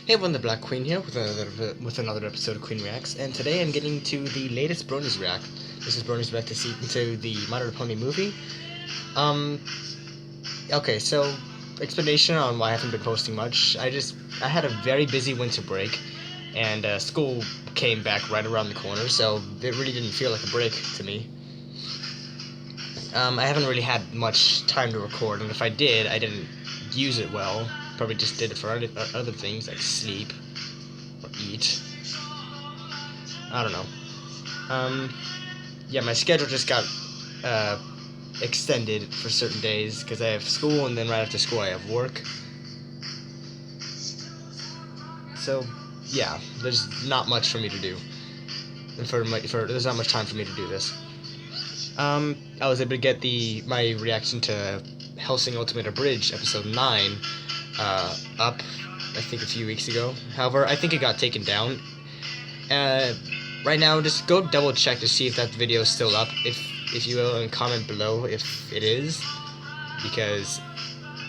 Hey everyone, the Black Queen here with another episode of Queen Reacts, and today I'm getting to the latest Bronies React. This is Bronies React to the My Little Pony movie. Okay, so explanation on why I haven't been posting much. I had a very busy winter break, and school came back right around the corner, so it really didn't feel like a break to me. I haven't really had much time to record, and if I did, I didn't use it well. Probably just did it for other things like sleep or eat. I don't know. Yeah, my schedule just got extended for certain days because I have school, and then right after school I have work. So yeah, there's not much for me to do, and there's not much time for me to do this. I was able to get my reaction to Hellsing Ultimate Abridged episode 9 up, I think, a few weeks ago. However, I think it got taken down. Right now, just go double check to see if that video is still up, if you will, and comment below if it is, because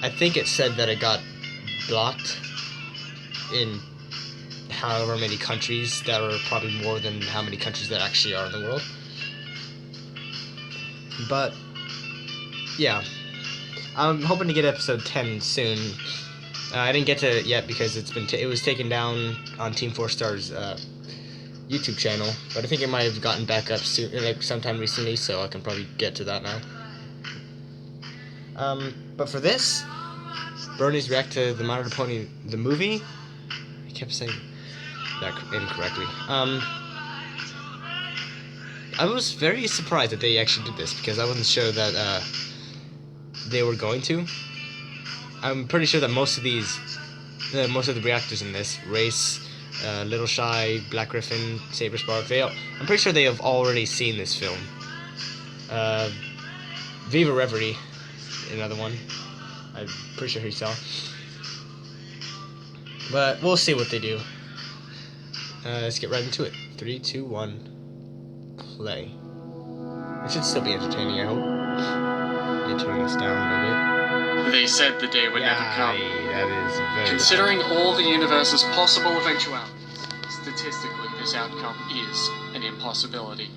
I think it said that it got blocked in however many countries that are probably more than how many countries there actually are in the world. But yeah, I'm hoping to get episode 10 soon. I didn't get to it yet because it was taken down on Team 4 Star's YouTube channel, but I think it might have gotten back up soon, like sometime recently, so I can probably get to that now. But for this, Bronies react to the My Little Pony the movie. I kept saying that incorrectly. I was very surprised that they actually did this because I wasn't sure that they were going to. I'm pretty sure that most of the reactors in this, Race, Little Shy, Black Griffin, Saber Spark, I'm pretty sure they have already seen this film. Viva Reverie, another one. I'm pretty sure he saw. But we'll see what they do. Let's get right into it. 3, 2, 1. Play. It should still be entertaining, I hope. Let me turn this down a little bit. They said the day would never come. That is very Considering all the universe's possible eventualities, statistically this outcome is an impossibility.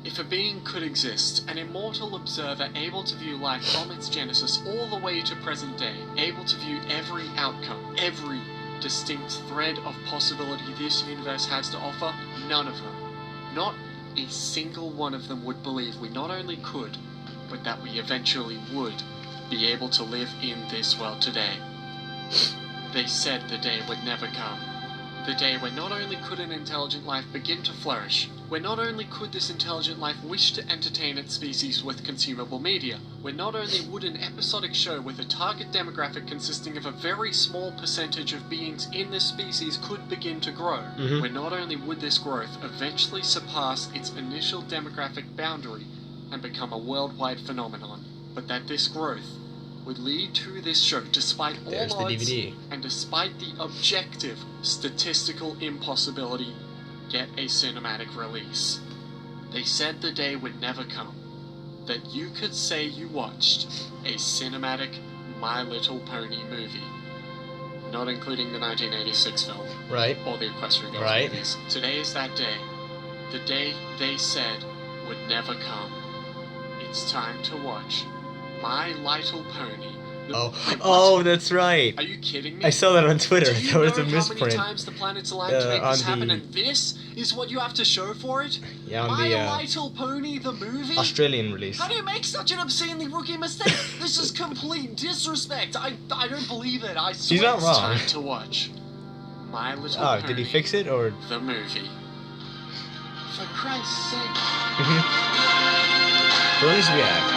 If a being could exist, an immortal observer able to view life from its genesis all the way to present day, able to view every outcome, every distinct thread of possibility this universe has to offer, none of them, not a single one of them would believe we not only could, but that we eventually would be able to live in this world today. They said the day would never come. The day when not only could an intelligent life begin to flourish, when not only could this intelligent life wish to entertain its species with consumable media, when not only would an episodic show with a target demographic consisting of a very small percentage of beings in this species could begin to grow, when not only would this growth eventually surpass its initial demographic boundary and become a worldwide phenomenon, but that this growth would lead to this show, despite all odds and despite the objective statistical impossibility, get a cinematic release. They said the day would never come that you could say you watched a cinematic My Little Pony movie, not including the 1986 film, right, or the Equestrian Girls right. movies. Today is that day, the day they said would never come. It's time to watch My Little Pony. Oh, that's right. Are you kidding me? I saw that on Twitter. Do you That was a know misprint. how many times the planets aligned to make this happen, and this is what you have to show for it? Yeah, on My the Little Pony, the movie? Australian release. How do you make such an obscenely rookie mistake? This is complete disrespect. I don't believe it. I swear. He's not wrong. It's time to watch My Little Pony. Oh, did he fix it, or? The movie. For Christ's sake. Bronies react.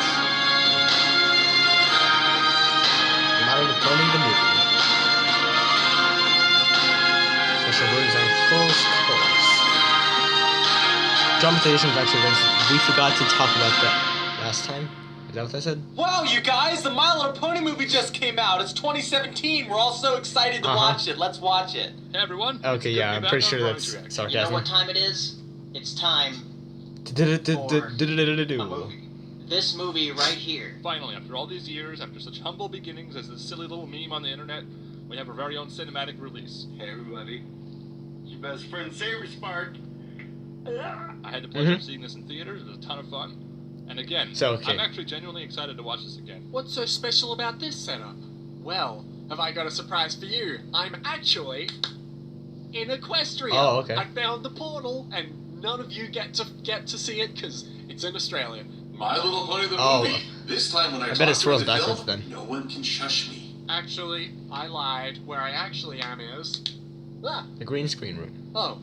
My Little Pony the movie. Special Bronies on full course. Dramatization of actual events. We forgot to talk about that last time. Is that what I said? Wow, you guys! The My Little Pony movie just came out. It's 2017. We're all so excited to watch it. Let's watch it. Hey everyone. Okay, yeah, I'm pretty sure that's sarcasm. You know what time it is? It's time this movie right here. Finally, after all these years, after such humble beginnings as this silly little meme on the internet, we have our very own cinematic release. Hey everybody, it's your best friend Saber Spark. I had the pleasure of seeing this in theaters. It was a ton of fun. And again, So, okay. I'm actually genuinely excited to watch this again. What's so special about this setup? Well, have I got a surprise for you? I'm actually in Equestria. Oh, okay. I found the portal, and none of you get to see it because it's in Australia. My Little Pony the Oh. movie. This time when I I bet talk it swirls through the backwards film, then. no one can shush me. Actually, I lied. Where I actually am is... Ah, The green screen room. oh.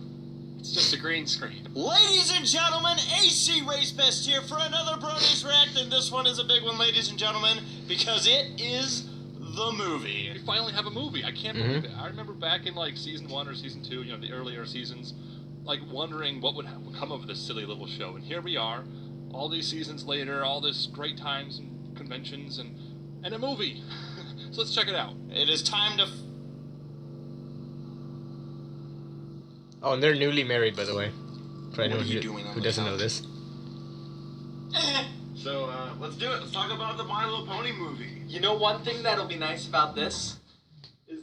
It's just a green screen. Ladies and gentlemen, AC Race Best here for another Bronies React, and this one is a big one, ladies and gentlemen, because it is the movie. We finally have a movie. I can't believe it. I remember back in like season 1 or season 2, you know, the earlier seasons, like wondering what would come of this silly little show. And here we are, all these seasons later, all this great times and conventions and a movie. So let's check it out. It is time to... Oh, and they're newly married, by the way. For anyone are you doing on who the doesn't couch? know this. So let's do it. Let's talk about the My Little Pony movie. You know, one thing that'll be nice about this is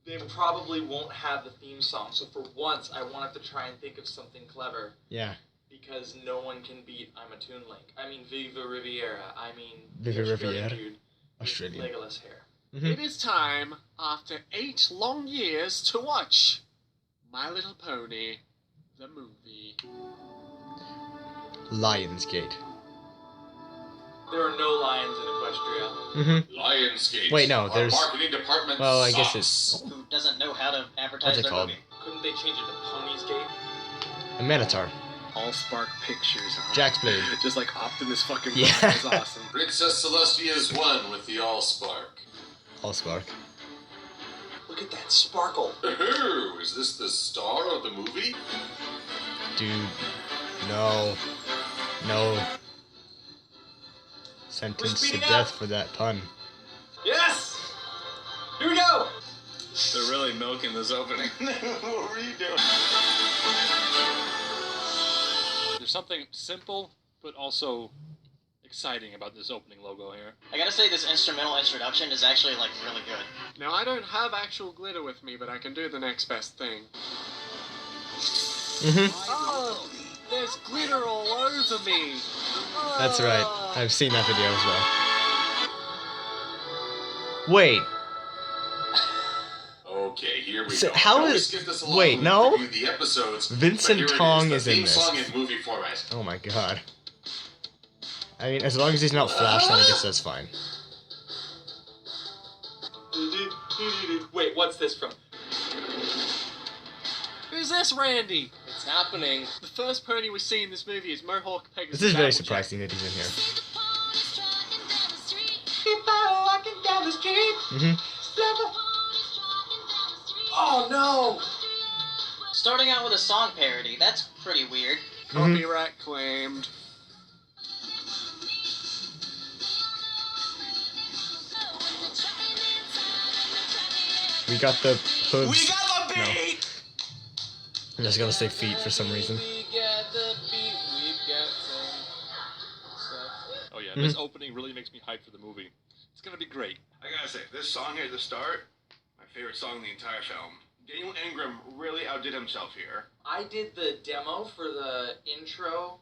they probably won't have the theme song. So for once, I wanted to try and think of something clever Yeah. because no one can beat I'm a Toon Link. I mean, Viva Riviera. I mean, Viva the Australian Riviera. dude with Australian. Legolas hair. It is time, after 8 long years, to watch My Little Pony, the movie. Lionsgate. There are no lions in Equestria. Lionsgate. Wait, no, Our there's- marketing department well, I guess sucks. Who doesn't know how to advertise What's it their called? movie? Couldn't they change it to Pony's Gate? A Minotaur. All Spark Pictures, huh? Jack's Blade. Just like Optimus fucking Yeah. Prime is awesome. Princess Celestia is one with the Allspark. Allspark. Look at that sparkle. Ooh, is this the star of the movie? Dude. No. No. Sentenced to speeding death up. for that pun. Yes! Here we go! They're really milking this opening. What were you doing? There's something simple, but also exciting about this opening logo here. I gotta say, this instrumental introduction is actually, like, really good. Now, I don't have actual glitter with me, but I can do the next best thing. Oh, there's glitter all over me. That's right. I've seen that video as well. Wait. Okay, here we So go. how Now we is- skip this along wait, when we no? review the episodes, Vincent but here it Tong the is in theme this. song in movie format. Oh my god. I mean, as long as he's not Flash, then I guess that's fine. Wait, what's this from? Who's this, Randy? It's happening. The first pony we see in this movie is Mohawk Pegasus. This is very Applejack. surprising that he's in here. People walking down the street. Oh no! Starting out with a song parody, that's pretty weird. Copyright claimed. We got the hooves. We got the beat! I'm just gonna say feet for some reason. We got the beat, we've got some stuff. Oh yeah, this opening really makes me hyped for the movie. It's gonna be great. I gotta say, this song here at the start, my favorite song in the entire film. Daniel Ingram really outdid himself here. I did the demo for the intro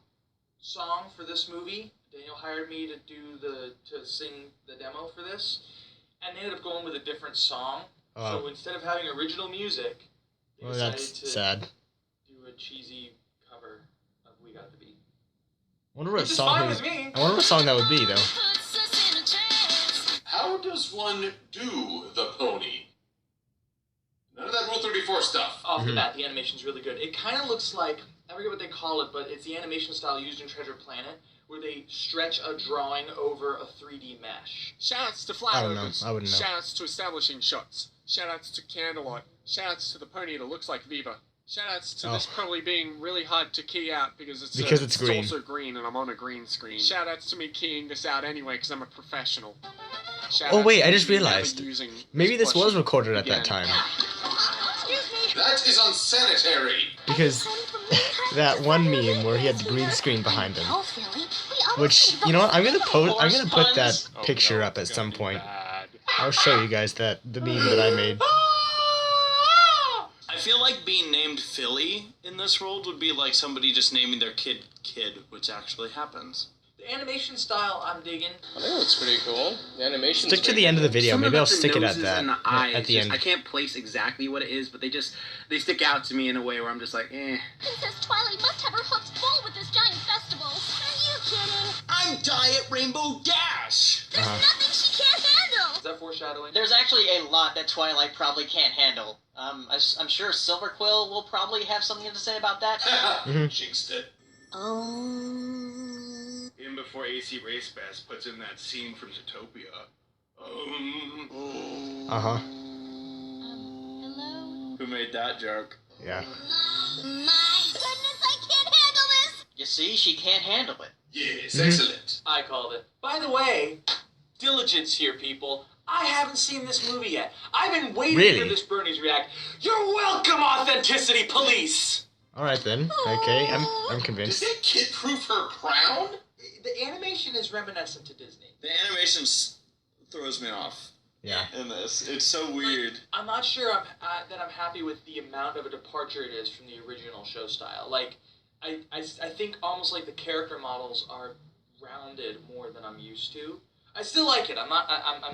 song for this movie. Daniel hired me to sing the demo for this, and they ended up going with a different song. Oh. So instead of having original music, they Well, decided that's to sad. do a cheesy cover of "We Got the Beat." I wonder what Which is song. fine with me. I wonder what song that would be, though. How does one do the pony? None of that Rule 34 stuff. Off the bat, the animation's really good. It kind of looks like, I forget what they call it, but it's the animation style used in Treasure Planet, where they stretch a drawing over a 3D mesh. Shoutouts to I flat don't know. opens. I wouldn't know. Shoutouts to establishing shots. Shoutouts to Candlelight. Shoutouts to the pony that looks like Viva. Shoutouts to this probably being really hard to key out because it's green. also green and I'm on a green screen. Shoutouts to me keying this out anyway because I'm a professional. Oh wait, I just to me never realized. using Maybe this was plushie recorded at again. that time. That is unsanitary. Because that one meme where he had the green screen behind him. Which, you know what, I'm gonna put that Oh, picture no, up at it's some gonna be point. bad. I'll show you guys the meme that I made. feel like being named Philly in this world would be like somebody just naming their kid, which actually happens. The animation style I'm digging. I think it looks pretty cool. The animation. Stick to the end of the video. Maybe I'll stick it at that. And the eyes, at the end. I can't place exactly what it is, but they stick out to me in a way where I'm just like, eh. Princess Twilight must have her hooks full with this giant festival. Are you kidding? I'm Diet Rainbow Dash! There's nothing she can't handle. Is that foreshadowing? There's actually a lot that Twilight probably can't handle. I'm sure Silver Quill will probably have something to say about that. Jinxed it. Even before AC Race Best puts in that scene from Zootopia. Uh-huh. Hello? Who made that joke? Yeah. My goodness, I can't handle this. You see, she can't handle it. Yes, excellent. I called it. By the way, diligence here, people. I haven't seen this movie yet. I've been waiting for this Bronies React. You're welcome, Authenticity Police! Alright then. Okay, I'm convinced. Did they kid-proof her crown? The animation is reminiscent to Disney. The animation throws me off. Yeah. In this. It's so weird. I'm not sure that I'm happy with the amount of a departure it is from the original show style. Like, I think almost like the character models are rounded more than I'm used to. I still like it. I'm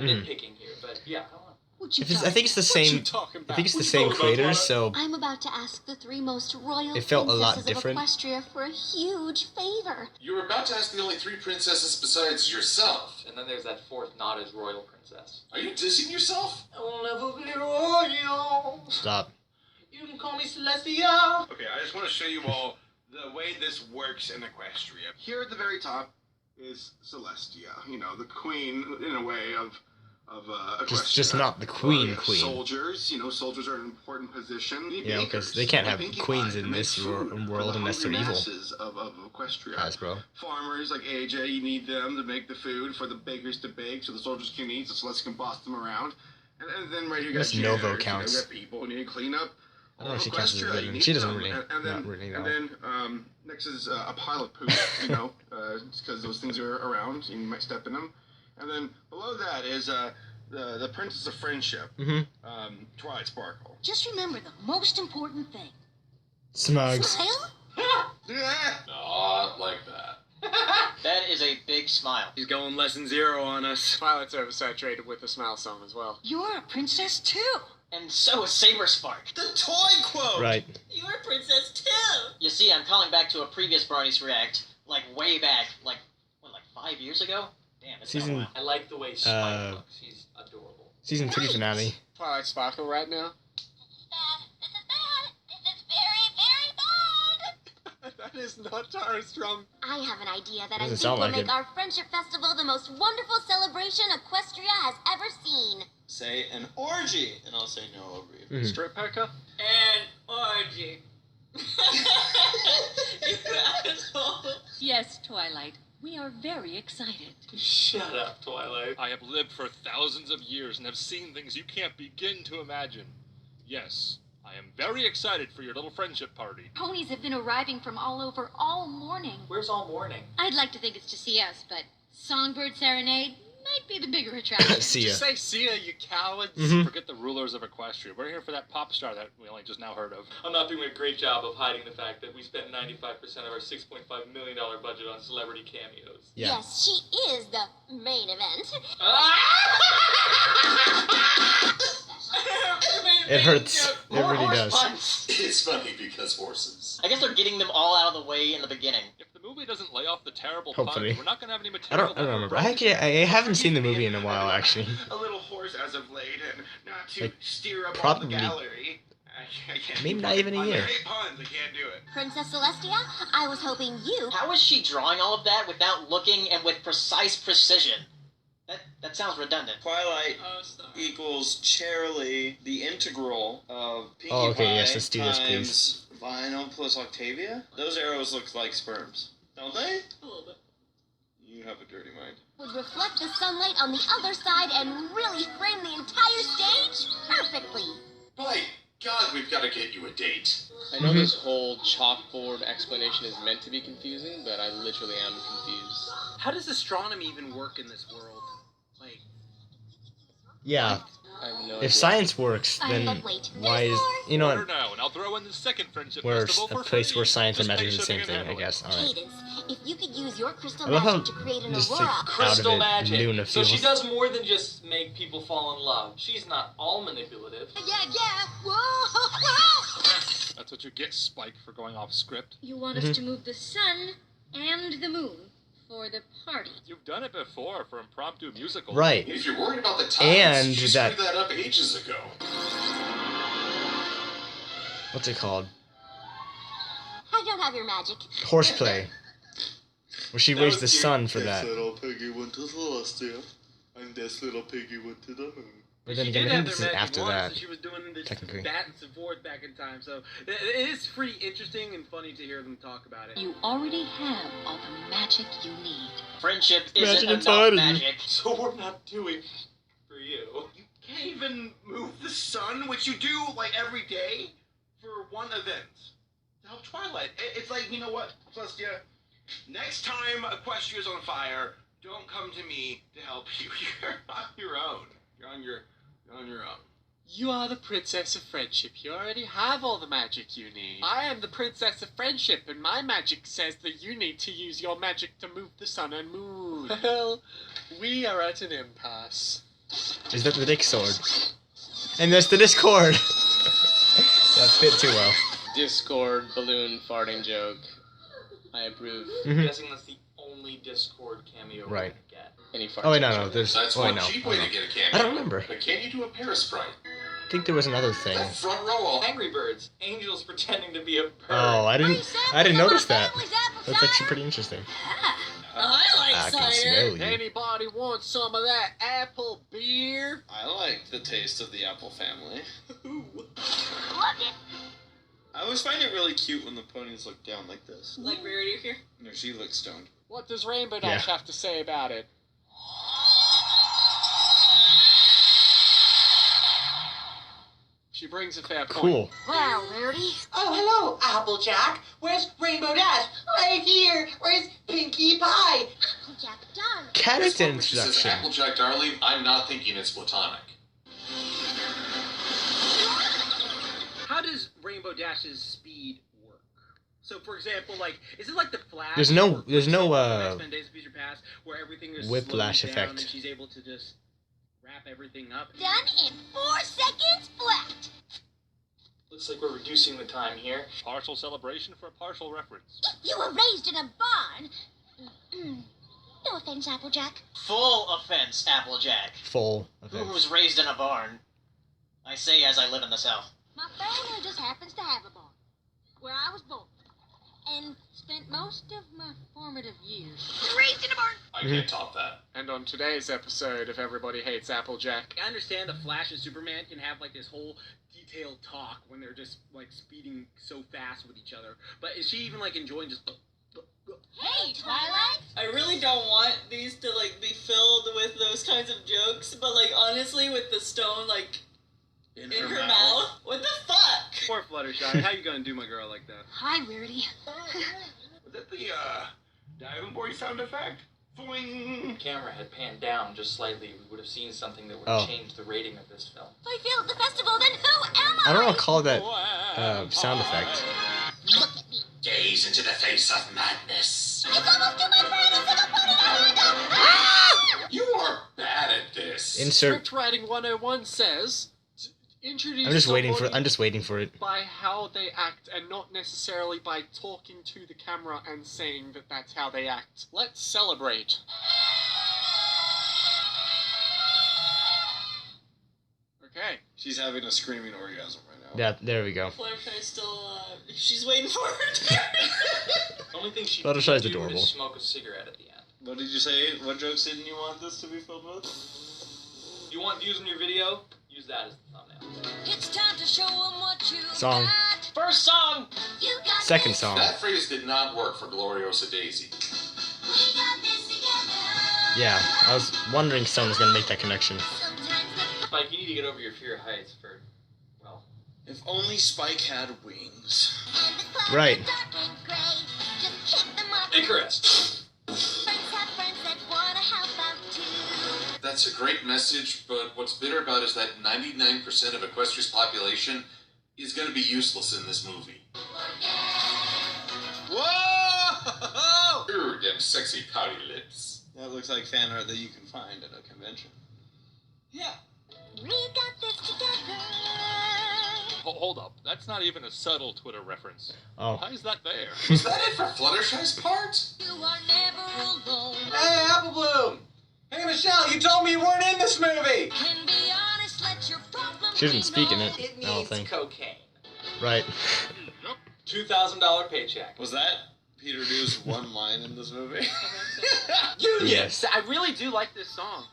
nitpicking here, but yeah. I don't know. I think it's the same. I think it's the same creators, so I'm about to ask the three most royal it felt a lot princesses different. of Equestria for a huge favor. You were about to ask the only 3 princesses besides yourself. And then there's that fourth not as royal princess. Are you dissing yourself? I will never be royal. Stop. You can call me Celestia. Okay, I just want to show you all the way this works in Equestria. Here at the very top is Celestia, you know, the queen, in a way, of Equestria. Just not the queen. Soldiers, you know, soldiers are an important position. Yeah, because they can't have queens in this world unless they're evil. Of Equestria. Hasbro. Farmers like AJ, you need them to make the food for the bakers to bake so the soldiers can eat, so Celestia can boss them around. And then right here you got Novo janitors, counts. You got people, you need to clean up. I don't know if she counts as a villain. She doesn't really. Not really, no. And then next is a pile of poop, you know, because those things are around. You might step in them. And then below that is the Princess of Friendship, Twilight Sparkle. Just remember the most important thing. Smugs. Smile? Not like that. That is a big smile. He's going lesson 0 on us. Twilight's oversaturated with the smile song as well. You're a princess too. And so is Saber Spark. The toy quote! Right. You're a princess too. You see, I'm calling back to a previous Bronies React, like way back, like 5 years ago? Damn, it's been a while. I like the way Spike looks. He's adorable. Season 3 finale. Twilight Sparkle right now. This is bad. This is very, very bad. That is not Tara Strum. I have an idea that I Doesn't think sound will like make it. our Friendship Festival the most wonderful celebration Equestria has ever seen. Say an orgy, and I'll say no over you. Mhm. Strip Pekka? An orgy. You asshole. Yes, Twilight. We are very excited. Shut up, Twilight. I have lived for thousands of years and have seen things you can't begin to imagine. Yes, I am very excited for your little friendship party. Ponies have been arriving from all over all morning. Where's all morning? I'd like to think it's to see us, but Songbird Serenade might be the bigger attraction. See ya. Just say see ya, you cowards. Mhm. Forget the rulers of Equestria. We're here for that pop star that we only just now heard of. I'm not doing a great job of hiding the fact that we spent 95% of our $6.5 million budget on celebrity cameos. Yeah. Yes, she is the main event. It hurts. It More really horse does. puns. It's funny because horses. I guess they're getting them all out of the way in the beginning. If the movie doesn't lay off the terrible Hopefully. puns, we're not going to have any I material. don't remember. I haven't seen the movie in a while, actually. A little horse as of late, and not to Like, steer up probably- on the gallery. I can't. Maybe not even a year. I hate puns. I can't do it. Princess Celestia, I was hoping you... How is she drawing all of that without looking and with precise precision? That sounds redundant. Twilight equals Charlie, the integral of Pinkie Oh, okay, Pie yes, let's do this, times Vinyl plus Octavia. Those arrows look like sperms, don't they? A little bit. You have a dirty mind. Would reflect the sunlight on the other side and really frame the entire stage perfectly. By God, we've got to get you a date. I know this whole chalkboard explanation is meant to be confusing, but I literally am confused. How does astronomy even work in this world? Like, Yeah. I have no If idea. science works, then But wait, why there's is more. you know Order what? now, and I'll throw in the second friendship Where festival a for place free. where science and Just magic pay is the same shipping and thing, I handling. guess. All right. Cadence, if you could use your crystal I love how magic to create an just aurora. like out of Crystal it, magic. Luna So she feels. does more than just make people fall in love. She's not all manipulative. Yeah. Whoa! That's what you get, Spike, for going off script. You want us to move the sun and the moon for the party. You've done it before for impromptu musicals. Right. If you're worried about the times, And you that- screwed that up ages ago. What's it called? I don't have your magic. Horseplay. Where she raised the sun for that. Little piggy went to Celestia, and this little piggy went to the moon. But then She again, did I have think this their is magic after once, that. and she was doing this technically. back and forth back in time. So it is pretty interesting and funny to hear them talk about it. You already have all the magic you need. Friendship isn't Magic enough inside of you. magic. So we're not doing for you. You can't even move the sun, which you do like every day for one event. To help Twilight. It's like, you know what, Celestia? Next time Equestria's on fire, don't come to me to help you. You're on your own. You're on your own. You are the princess of friendship. You already have all the magic you need. I am the princess of friendship, and my magic says that you need to use your magic to move the sun and moon. Well, we are at an impasse. Is that the dick sword? And there's the Discord. That fit too well. Discord balloon farting joke. I approve. I'm guessing that's the only Discord cameo we're Right. gonna get. Any fart Oh wait, no, jokes. there's. That's Oh wait, one no. cheap Oh, way no. to get a cameo. I don't remember. But can you do a Parasprite? I think there was another thing. That front row all Angry Birds. Angels pretending to be a bird. Oh, I didn't notice that. That's actually pretty interesting. I like I can smell you. Anybody want some of that apple beer? I like the taste of the apple family. Love it. I always find it really cute when the ponies look down like this. Like Rarity here? No, she looks stoned. What does Rainbow Dash have to say about it? She brings a fair point. Cool. Well, Rarity. Oh, hello, Applejack. Where's Rainbow Dash? Right here. Where's Pinkie Pie? Applejack, darling. Character When she says introduction. Applejack Darling, I'm not thinking it's platonic. How does Rainbow Dash's speed work? So, for example, like, is it like the Flash? There's no- X-Men Days of Future Past, where everything is whiplash slowed down effect. and she's able to just wrap everything up? Done in 4 seconds flat. Looks like we're reducing the time here. Partial celebration for a partial reference. If you were raised in a barn. No offense, Applejack. Full offense, Applejack. Full Who offense. was raised in a barn? I say as I live in the South. My family just happens to have a barn. Where I was born. And spent most of my formative years. Raised in a barn. I can't top that. And on today's episode of Everybody Hates Applejack, I understand the Flash and Superman can have, like, this whole detailed talk when they're just, like, speeding so fast with each other. But is she even, like, enjoying just... Hey, Twilight. I really don't want these to like be filled with those kinds of jokes, but like honestly, with the stone like in her mouth, what the fuck? Poor Fluttershy, how you gonna do my girl like that? Hi, Rarity. Was that the diving board sound effect? Boing. If the camera had panned down just slightly, we would have seen something that would Oh. have changed the rating of this film. If I failed the festival, then who am I? I don't recall that sound effect. Look at me. Gaze into the face of madness. It's almost too much for any single pony in Orlando. Ah! You are bad at this. Insert. Script Writing 101 says, introduce I'm just waiting for. somebody I'm just waiting for it. by how they act and not necessarily by talking to the camera and saying that that's how they act. Let's celebrate. Okay. She's having a screaming orgasm right now. Yeah, there we go. Fluttershy's still she's waiting for it. The only thing she Fluttershy's did do adorable. is smoke a cigarette at the end. What did you say? What jokes didn't you want this to be filled with? You want views in your video? Use that as the thumbnail. It's time to show 'em what you Song. got. First song! You got Second this. song. That phrase did not work for Gloriosa Daisy. We got this together. Yeah, I was wondering if someone was gonna make that connection. Sometimes the Spike, you need to get over your fear of heights for, well, If only Spike had wings. and the clouds Right. are dark and gray. Just kick them up. Icarus! Friends have friends that wanna help out too. That's a great message, but what's bitter about it is that 99% of Equestria's population is going to be useless in this movie. Whoa! Them sexy pouty lips. That looks like fan art that you can find at a convention. Yeah. We got this together. Hold up. That's not even a subtle Twitter reference. Oh. Why is that there? Was that it for Fluttershy's part? You are never alone. Hey, Apple Bloom! Hey, Michelle, you told me you weren't in this movie! Can be honest, let your problems She didn't speak in it. It I don't needs think. cocaine. Right. $2,000 paycheck. Was that Peter Doo's one line in this movie? Yes. I really do like this song.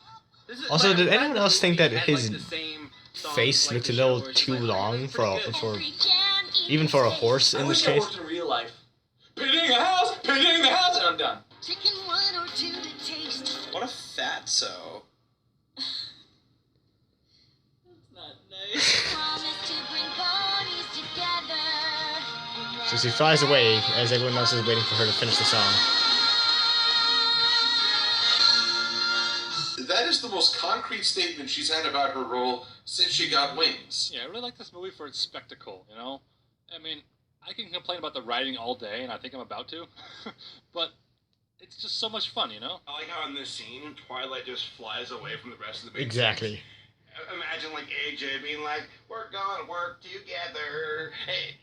Also, did anyone else think that had, his like, the same songs, face like looked the a show little where she's too like, long for Can even for a horse I in this wish I case? worked in real life. Painting a house, painting the house, and I'm done. Chicken one or two to taste. What a fatso. That's not nice. Promise to bring ponies together. So she flies away as everyone else is waiting for her to finish the song. That is the most concrete statement she's had about her role since she got wings. Yeah, I really like this movie for its spectacle, you know? I mean, I can complain about the writing all day, and I think I'm about to. But it's just so much fun, you know? I like how in this scene, Twilight just flies away from the rest of the big Exactly. six. Imagine like AJ being like, "We're gonna work together." Hey,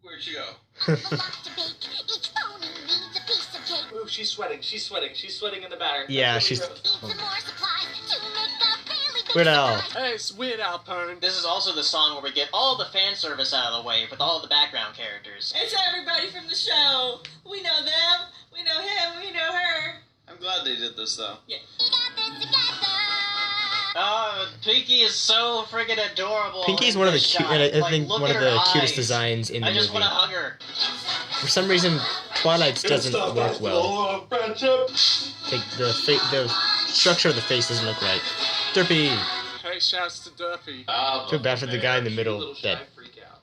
where'd she go? Each pony needs a piece of cake. Ooh, she's sweating, she's sweating, she's sweating in the batter. Yeah, That's she's. what we wrote. Some more supplies to make a really good Weird Al. Hey, it's Weird Al, pony. This is also the song where we get all the fan service out of the way with all the background characters. It's everybody from the show. We know them. We know him. We know her. I'm glad they did this though. Yeah. We got this together. Oh, Pinky is so friggin' adorable. Pinky's in one of the this cute, shot. I Like, think look one at of her the cutest eyes. designs in the I just movie. want to hug her. For some reason, Twilight's doesn't work well. Take the structure of the face doesn't look right. Derpy. Hey, shouts to Duffy. Feel bad for the guy in the middle Little that shy freak out.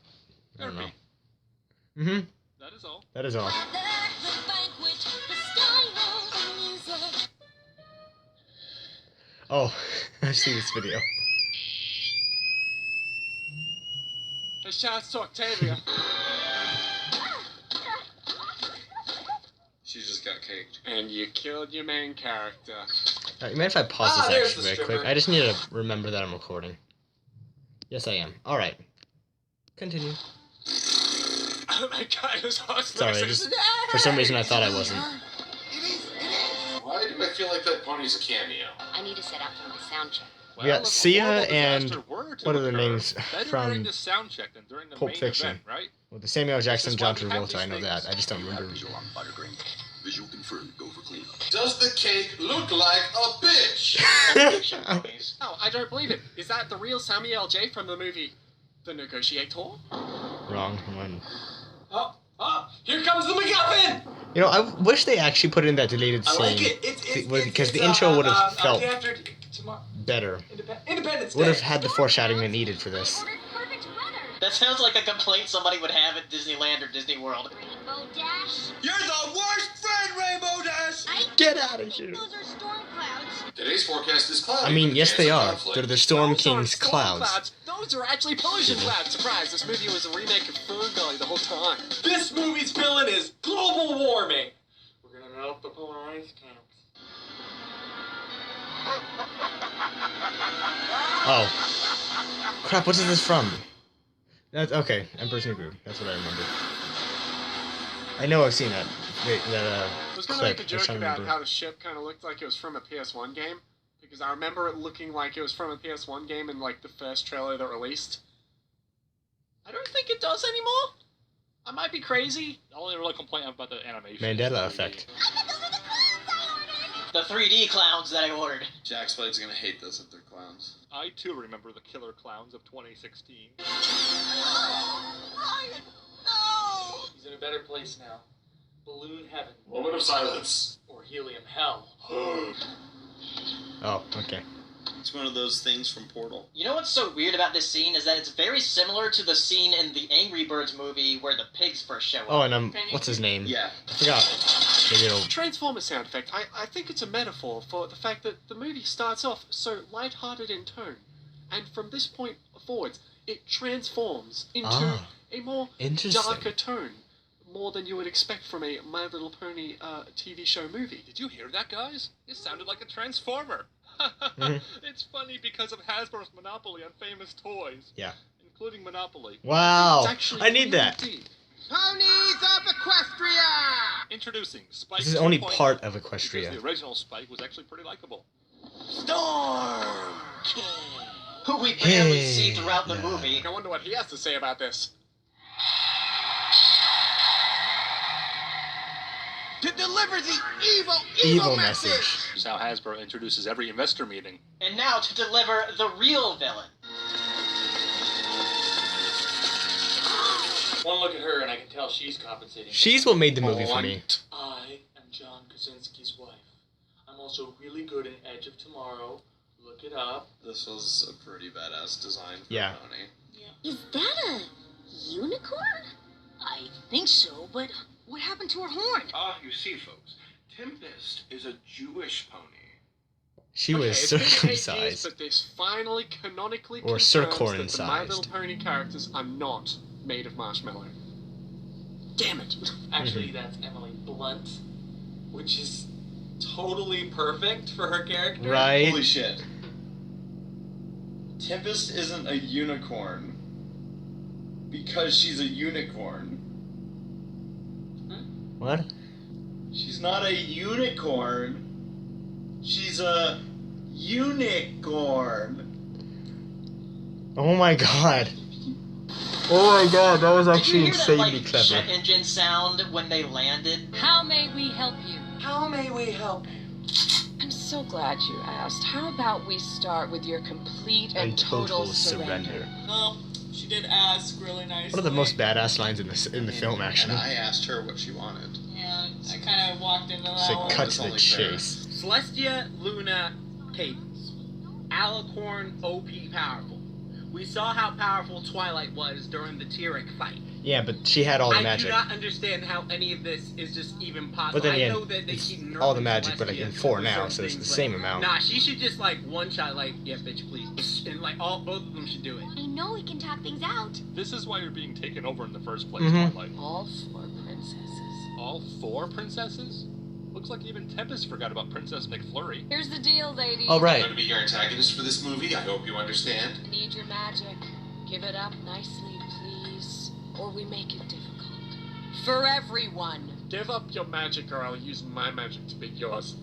I don't know. Mm-hmm. That is all. That is all. The banquet, the style, the music. Oh, I've seen this video. Hey, shouts to Octavia. She just got caked. And you killed your main character. You mind if I pause Ah, this there's actually the very quick? stripper. I just need to remember that I'm recording. Yes, I am. All right. Continue. Oh my god, it was Sorry, I just for some reason I thought I wasn't. Why do I feel like that pony's a cameo? I need to set up for my sound check. We got if a Sia horrible and disaster were to what are the occur, names better from during the sound check than during the Pulp main Fiction? event, right? Well, the Samuel Jackson, This is why John we have Travolta. I know these that. things. I just don't remember. Visual confirmed. Go for clean. Does the cake look like a bitch? Oh, I don't believe it. Is that the real Samuel J. from the movie The Negotiator? Wrong one. Oh, here comes the MacGuffin! You know, I wish they actually put in that deleted I scene. like it. Because the intro would have felt day after tomorrow. better. Independence Day. Would have had the foreshadowing they needed for this. That sounds like a complaint somebody would have at Disneyland or Disney World. Rainbow Dash. You're the worst friend, Rainbow Dash! Get out of here. Those are storm clouds. Today's forecast is cloudy. I mean, with a yes, chance they of are. conflict. They're the Storm Those aren't King's storm clouds. Those are actually pollution clouds. Surprise, this movie was a remake of Fern Gully the whole time. This movie's villain is global warming. We're gonna melt the polar ice caps. Oh. Crap, what is this from? That's okay, Emperor's New Groove. That's what I remember. I know I've seen that. I was gonna clip. make a I was joke trying to about remember. how the ship kind of looked like it was from a PS1 game. Because I remember it looking like it was from a PS1 game in like the first trailer that released. I don't think it does anymore. I might be crazy. The only real complaint I have about the animation. Mandela effect. The 3D clowns that I ordered. Jack Spide's gonna hate this if they're clowns. I too remember the killer clowns of 2016. He's in a better place now. Balloon heaven. Moment of silence. Or helium hell. Oh, okay. It's one of those things from Portal. You know what's so weird about this scene is that it's very similar to the scene in the Angry Birds movie where the pigs first show up. Oh, and what's his name? Yeah. I forgot. Maybe it'll... Transformer sound effect. I think it's a metaphor for the fact that the movie starts off so light-hearted in tone, and from this point forwards, it transforms into a more darker tone, more than you would expect from a My Little Pony TV show movie. Did you hear that, guys? It sounded like a transformer. It's funny because of Hasbro's monopoly on famous toys. Yeah. Including Monopoly. Wow. I need that. Ponies of Equestria! Introducing Spike. This is only 2.0, part of Equestria. because the original Spike was actually pretty likable. Storm King, who we barely see throughout the movie. I wonder what he has to say about this. To deliver the Evil message. This is how Hasbro introduces every investor meeting. And now to deliver the real villain. One look at her and I can tell she's compensating. She's what made the movie for me. I am John Krasinski's wife. I'm also really good in Edge of Tomorrow. Look it up. This was a pretty badass design for Yeah. Pony. Is that a unicorn? I think so, but what happened to her horn? You see, folks, Tempest is a Jewish pony. She was It's been 8 years, circumcised. but this finally canonically Or confirms that the My Little circumcised. Pony characters are not made of marshmallow. Damn it. Actually, that's Emily Blunt, which is totally perfect for her character. Right? Holy shit. Tempest isn't a unicorn because she's a unicorn. What? She's not a unicorn. She's a unicorn. Oh my god. Oh my god, that was actually Did you hear that, insanely like, clever. jet engine sound when they landed? How may we help you? How may we help you? I'm so glad you asked. How about we start with your complete and total surrender? Well, she did ask really nicely. One of the most badass lines in the film, actually. And I asked her what she wanted. Yeah, I kind of walked into that So one. cut to the chase. Celestia, Luna, Cadence. Alicorn, OP powerful. We saw how powerful Twilight was during the Tyrek fight. Yeah, but she had all the I magic. do not understand how any of this is just even possible. But then I again, know that they it's keep nerfing all the magic, but like Celestia in 4 for now, certain so it's the things, same but amount. Nah, she should just like one shot, like, yeah, bitch, please. And like both of them should do it. I know we can talk things out. This is why you're being taken over in the first place, Mhm. Twilight. All 4 princesses. All 4 princesses? Looks like even Tempest forgot about Princess McFlurry. Here's the deal, ladies. Oh, I'm right. going to be your antagonist for this movie. I hope you understand. I need your magic. Give it up nicely, please. Or we make it difficult. For everyone. Give up your magic or I'll use my magic to beat yours.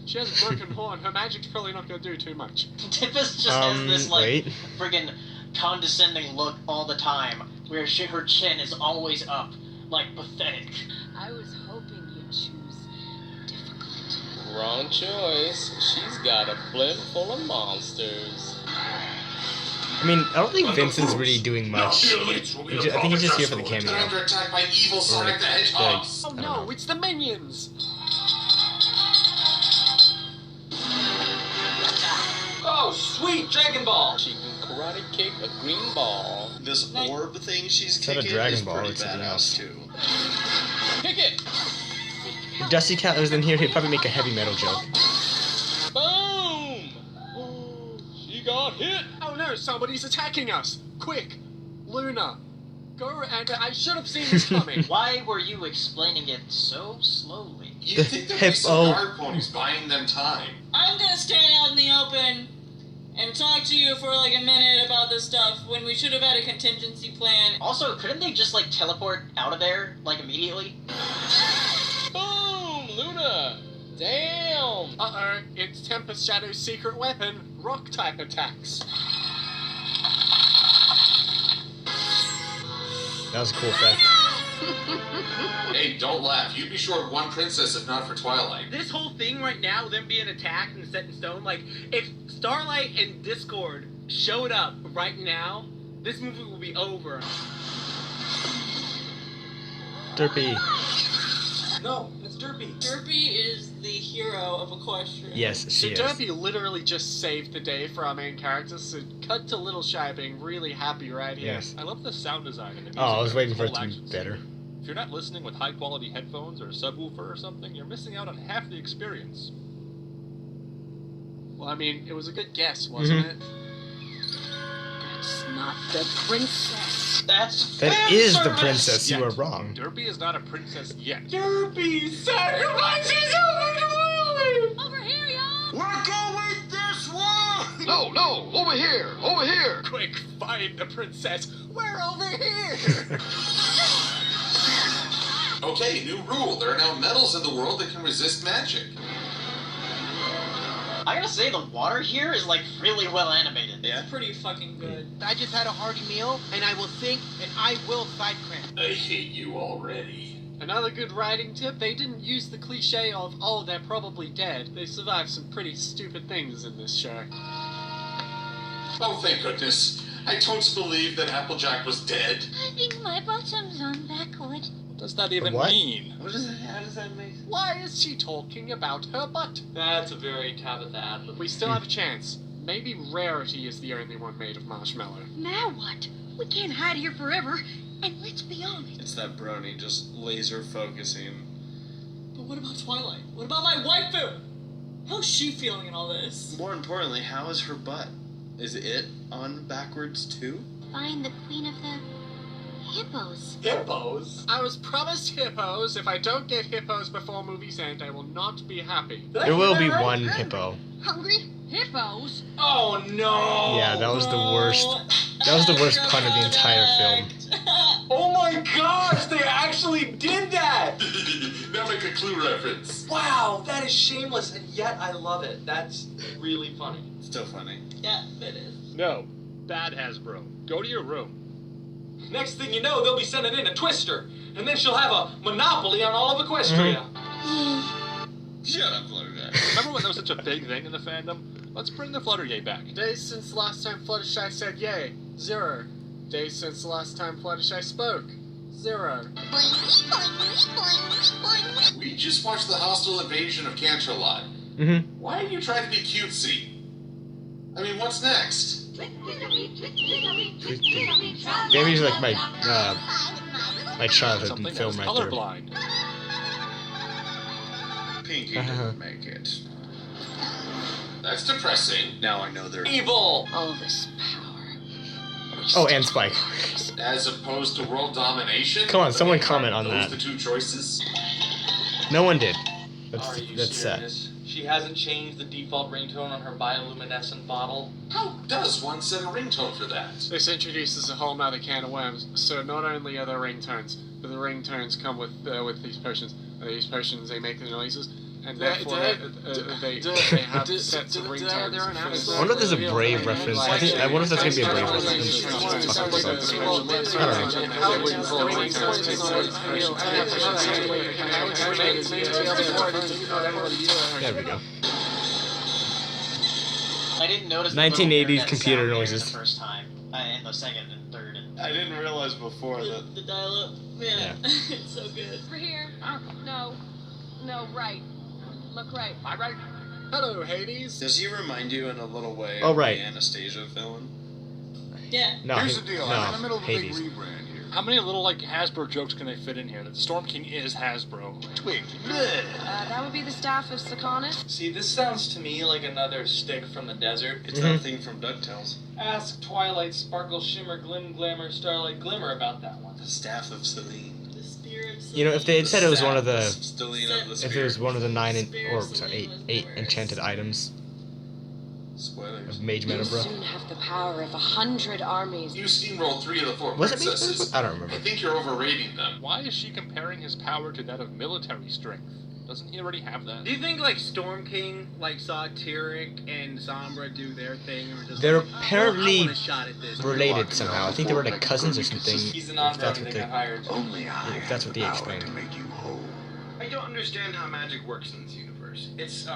She has a broken horn. Her magic's probably not going to do too much. Tempest just has this, like, wait. friggin' condescending look all the time, where her chin is always up, like pathetic. I was hoping you'd choose difficult. Wrong choice. She's got a blimp full of monsters. I mean, I don't think Vincent's really doing much. I think he's just here for the cameo. They're under attack by evil Sonic the Hedgehog. Oh no, it's the minions! Oh, sweet Dragon Ball! She can karate kick a green ball. This orb thing she's It's not a kicking Dragon is Ball, pretty it's something badass else. too. Kick it! If Dusty Cat was in here, he'd probably make a heavy metal joke. Boom! She got hit! Oh no, somebody's attacking us! Quick! Luna! Go and I should have seen this coming! Why were you explaining it so slowly? You think there'd be some guard ponies buying them time? I'm gonna stand out in the open and talk to you for like a minute about this stuff when we should have had a contingency plan. Also, couldn't they just, like, teleport out of there, like, immediately? Boom! Luna! Damn! Uh-oh, it's Tempest Shadow's secret weapon, rock-type attacks. That was a cool effect. Hey, don't laugh. You'd be short one princess if not for Twilight. This whole thing right now, them being attacked and set in stone, like, if Starlight and Discord showed up right now, this movie will be over. Derpy. No, it's Derpy. Derpy is the hero of Equestria. Yes, she is. Derpy literally just saved the day for our main characters, so cut to Little Shy being really happy right here. Yes. I love the sound design and the music. Oh, I was waiting for Whole it to be action better. If you're not listening with high-quality headphones or a subwoofer or something, you're missing out on half the experience. Well, I mean, it was a good guess, wasn't it? That's not the princess. That is the princess. You are wrong. Derpy is not a princess yet. Derpy sacrifices Over here, y'all! We're going this way! No, over here! Quick, find the princess. We're over here. Okay, new rule. There are now metals in the world that can resist magic. I gotta say, the water here is, like, really well animated. It's pretty fucking good. I just had a hearty meal, and I will think, and I will fight cramp. I hate you already. Another good writing tip, they didn't use the cliche of, oh, they're probably dead. They survived some pretty stupid things in this show. Oh, thank goodness. I don't believe that Applejack was dead. I think my bottom's on backward. What does that even What? mean? How does that make sense? Why is she talking about her butt? That's a very Tabitha ad-lib. We still have a chance. Maybe Rarity is the only one made of marshmallow. Now what? We can't hide here forever. And let's be honest. It's that Brony just laser focusing. But what about Twilight? What about my waifu? How's she feeling in all this? More importantly, how is her butt? Is it on backwards too? Find the queen of the hippos. Hippos? I was promised hippos. If I don't get hippos before movie's end, I will not be happy. There will be one hippo. Hungry? Hippos? Oh no! Yeah, that was the worst. That was the worst pun of the entire film. Oh my gosh, they actually did that! Now make a Clue reference. Wow, that is shameless, and yet I love it. That's really funny. Still funny. Yeah, it is. No. Bad Hasbro. Go to your room. Next thing you know, they'll be sending in a Twister, and then she'll have a monopoly on all of Equestria. Shut up, Fluttershy. Remember when that was such a big thing in the fandom? Let's bring the Fluttershy back. Days since the last time Fluttershy said yay. 0. Days since the last time Fluttershy spoke. 0. We just watched the hostile invasion of Canterlot. Mm-hmm. Why did you try to be cutesy? I mean, what's next? Gammy's like my childhood Something film that's right there. colorblind. Pinky didn't make it. That's depressing. Now I know they're Evil! All this power. Oh, and Spike. As opposed to world domination? Come on, someone comment on Those that. the two choices? No one did. Are you That's sad. serious? She hasn't changed the default ringtone on her bioluminescent bottle? How does one set a ringtone for that? This introduces a whole nother can of worms. So not only are there ringtones, but the ringtones come with these potions. These potions, they make the noises, and therefore they have sets of ringtones. I wonder if there's a Brave reference. I wonder if that's gonna be a Brave reference. I don't know. There we go. I didn't notice 1980s computer noises. the first time, and the second and third. And I didn't realize before that. The dial-up. Yeah. It's so good. Over here. No. No, right. Look right. Right. Hello, Hades. Does he remind you in a little way Oh, of right. the Anastasia villain? Yeah. No, Here's the deal. I'm in the middle of a big Hades. rebrand here. How many little, like, Hasbro jokes can they fit in here? That Storm King is Hasbro. Twig. That would be the staff of Sakonis. See, this sounds to me like another stick from the desert. It's that thing from DuckTales. Ask Twilight, Sparkle, Shimmer, Glim, Glamour, Starlight, Glimmer about that one. The staff of Celine. The spirit. You know, if they had said it was one of the, Celine of the if spirit. it was one of the 8 enchanted items Spoilers. of Mage You'll Metabro. soon have the power of 100 armies. You steamrolled 3 of the 4 Was it Mage princesses. Metabro? I don't remember. I think you're overrating them. Why is she comparing his power to that of military strength? Doesn't he already have that? Do you think like Storm King saw Tyrek and Sombra do their thing, or just They're like, I apparently want a shot at this? related somehow. I think they were like cousins or something. He's an If that's non-brony what that got hired. Only I if that's what they have the power explained. to make you whole. I don't understand how magic works in this universe. It's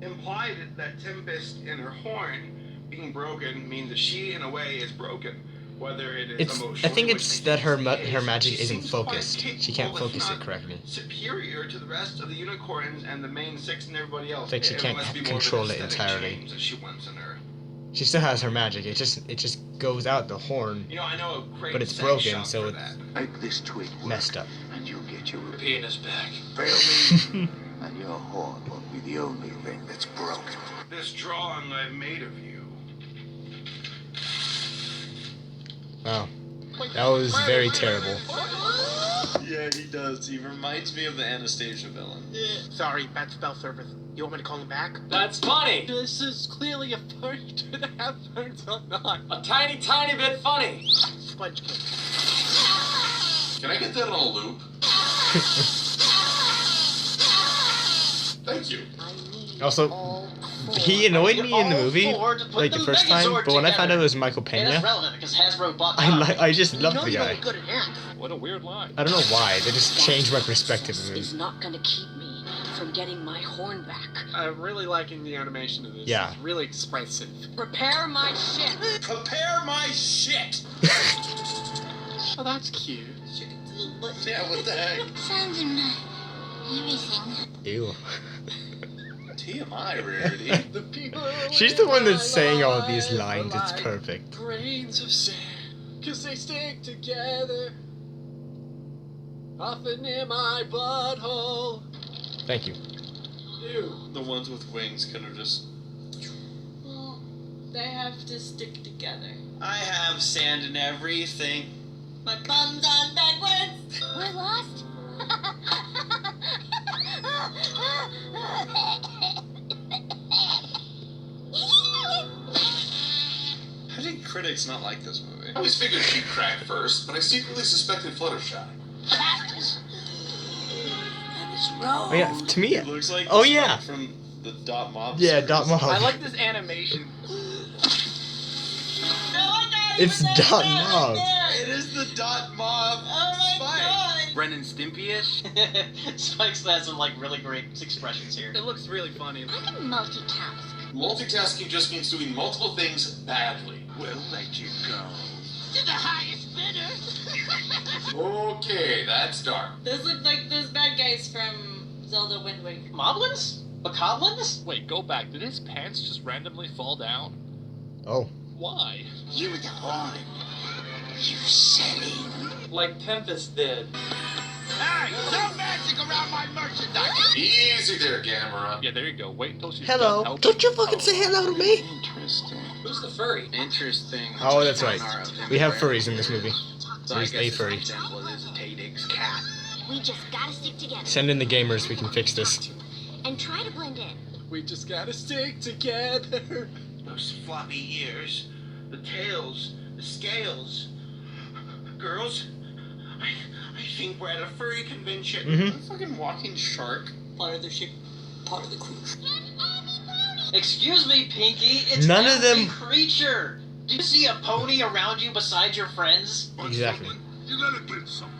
implied that Tempest and her horn being broken means that she, in a way, is broken. Whether it is It's. emotionally, I think which it's they that her say her is, magic she isn't seems quite focused. She capable, can't if focus it not correctly. superior to the rest of the unicorns and the main 6 and everybody else. Like she It can't must be more of an control it aesthetic entirely. change that she wants in her. She still has her magic. It just goes out the horn. You know, I know a great But it's sex broken, shop so for it's that. Make this twig work, messed up. and you'll get your Penis back. fail me, and your horn won't be the only thing that's broken. This drawing I've made of you. Wow. That was very terrible. Yeah, he does. He reminds me of the Anastasia villain. Sorry, bad spell service. You want me to call him back? That's funny. This is clearly a furry to the heavens or not. A tiny, tiny bit funny. Sponge cake. Can I get that on a loop? Thank you. Also, he annoyed me in the movie, like the first time, but when I found out it was Michael And that's Pena, relevant because Hasbro bought I just loved the guy. Good at math. What a weird line. I don't know why, they just changed my perspective of Is him. not gonna keep me from getting my horn back. I'm really liking the animation of this. Yeah. It's really expressive. Prepare my ship. Prepare my shit! Oh, that's cute. Yeah, what the heck? Sounds in everything. Ew. TMI, Rarity. The people She's the one that's saying all of these lines, it's perfect. grains of sand, 'cause they stick together. Often in my butthole. Thank you. Ew. The ones with wings could have just... Well, they have to stick together. I have sand in everything. My bum's on backwards. We're lost. How did critics not like this movie? I always figured she'd crack first, but I secretly suspected Fluttershy. Oh yeah, to me, It looks like oh the yeah, spot from the Dot Mob yeah, series. Dot Mob. I like this animation. It's Dot Mob. It is the Dot Mob Spike. Ren and Stimpy-ish. Spike's has some like really great expressions here. It looks really funny. I can multitask. Multitasking just means doing multiple things badly. We'll let you go. To the highest bidder. Okay, that's dark. Those look like those bad guys from Zelda Wind Waker. Moblins? Bokoblins? Wait, go back. Did his pants just randomly fall down? Oh. Why? You the horn. You selling. Like Tempest did. Hey, no magic around my merchandise. Easy there, Gamera. Yeah, there you go. Wait until she's Hello. done helping. Don't you fucking say hello to me. Interesting. Who's the furry? Interesting. Oh, that's right. We have furries in this movie. So There's a furry. example is Tadek's cat. We just gotta stick together. Send in the gamers, we can fix this. And try to blend in. We just gotta stick together. Those floppy ears, the tails, the scales. Girls, I think we're at a furry convention. Mm-hmm. A fucking walking shark. Part of the ship, part of the crew. Excuse me, Pinky. It's None of every them- creature. Do you see a pony around you besides your friends? Exactly. You gotta get some.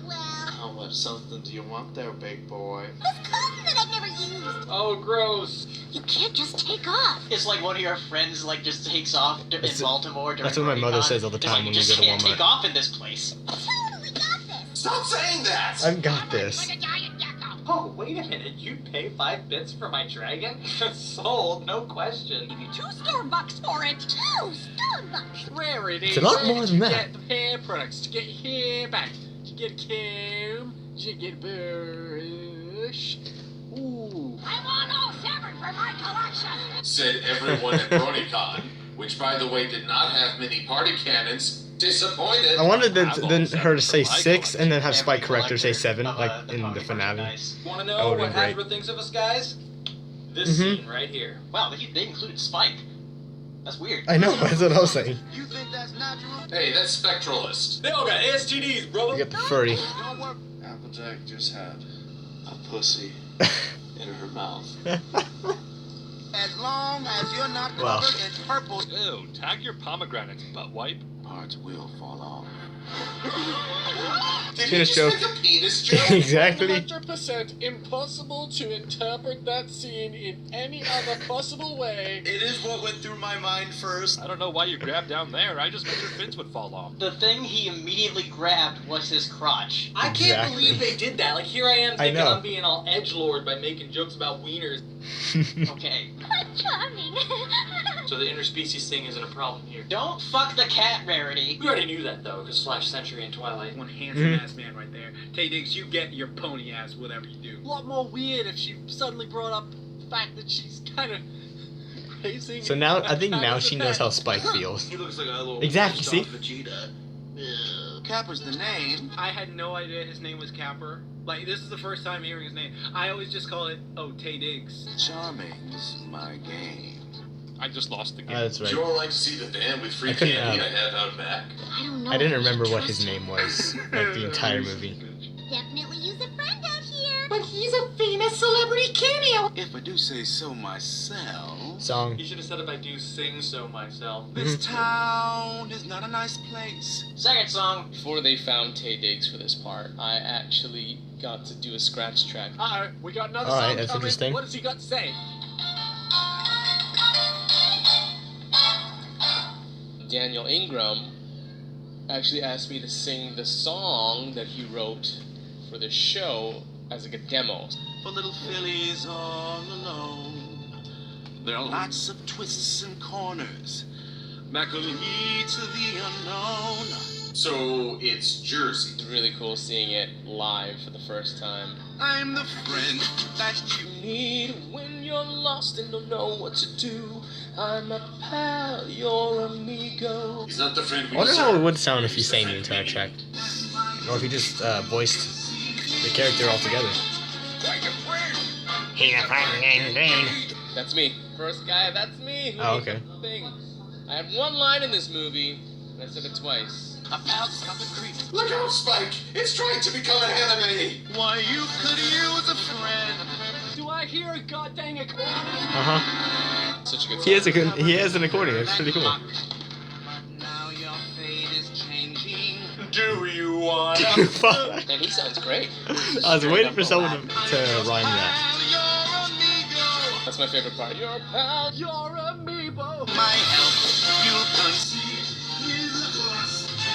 Well, How much something do you want there, big boy? this cotton that I've never used. Oh, gross. You can't just take off. It's like one of your friends like just takes off in That's- Baltimore during that's what my mother BronyCon. says all the It's time like, when you we just go to can't Walmart. take off in this place. Totally got this. Stop saying that! I've got this. Like a giant gecko. Oh, wait a minute. You'd pay 5 bits for my dragon? Sold, no question. Give you 2 Starbucks for it. 2 Starbucks. Rarity. It's a lot more than that. To get the hair products, to get hair back, to get comb, to get brush. Ooh. I want all 7 for my collection. Said everyone at BronyCon, which by the way did not have many party cannons. Disappointed. I wanted her to say 6 and then have Spike correct her say 7, like in the finale. Want to That know would've what been great. Hasbro thinks of us, guys? This scene right here. Wow, they included Spike. That's weird. I know, that's what I was saying. You think that's natural? Hey, that's Spectralist. They all got STDs, brother. You get the furry. Don't work. Applejack just had a pussy in her mouth. As long as you're not Wow. covered in purple. Ew, tag your pomegranates, butt wipe. parts will fall off. Did he Penis just joke. make a penis joke? Exactly. 100% impossible to interpret that scene in any other possible way. It is what went through my mind first. I don't know why you grabbed down there. I just meant your fins would fall off. The thing he immediately grabbed was his crotch. I can't Exactly. believe they did that. Like, here I am I thinking know. I'm being all edgelord by making jokes about wieners. Okay. What charming. So the interspecies thing isn't a problem here. Don't fuck the cat, Rarity. We already knew that, though, because Flash Century and Twilight. One handsome-ass man right there. Tay Diggs, you get your pony-ass whatever you do. A lot more weird if she suddenly brought up the fact that she's kind of racing. So now, I think now she knows how Spike feels. He looks like a little Exactly, see? Vegeta. Capper's the name. I had no idea his name was Capper. Like, this is the first time hearing his name. I always just call it, oh, Tay Diggs. Charming's my game. I just lost the game. That's Would right. you all like to see the van with free I couldn't, candy I have out back? I don't know. I didn't if we remember should what his trust name was, like the entire movie. Definitely use a friend out here. But he's a famous celebrity cameo. If I do say so myself. Song. You should have said if I do sing so myself. This town is not a nice place. Second song. Before they found Tay Diggs for this part, I actually got to do a scratch track. Uh-oh, we got another Alright, song that's coming. interesting. What has he got to say? Daniel Ingram actually asked me to sing the song that he wrote for the show as like a demo. For little fillies all alone. There are lots of twists and corners that could lead to the unknown. So it's Jersey. It's really cool seeing it live for the first time. I'm the friend that you Need when you're lost and don't know what to do. I'm a pal, your amigo. He's not the friend I we wonder how deserve. it would sound if he sang the entire track. Or if he just voiced the character altogether. That's me. First guy, that's me. Who Oh, needs okay. a thing? I had one line in this movie, and I said it twice. a pal's got the creep. Look out, Spike! It's trying to become an anime! Why, you could use a friend. Do I hear a goddamn accordion? Uh-huh. Such a good song. He has an accordion. It's pretty cool. Now your fate is changing. Do you want And he sounds great. I was waiting for someone to rhyme that. That's my favorite part. You're a pal. You're amiibo. My help, you concede.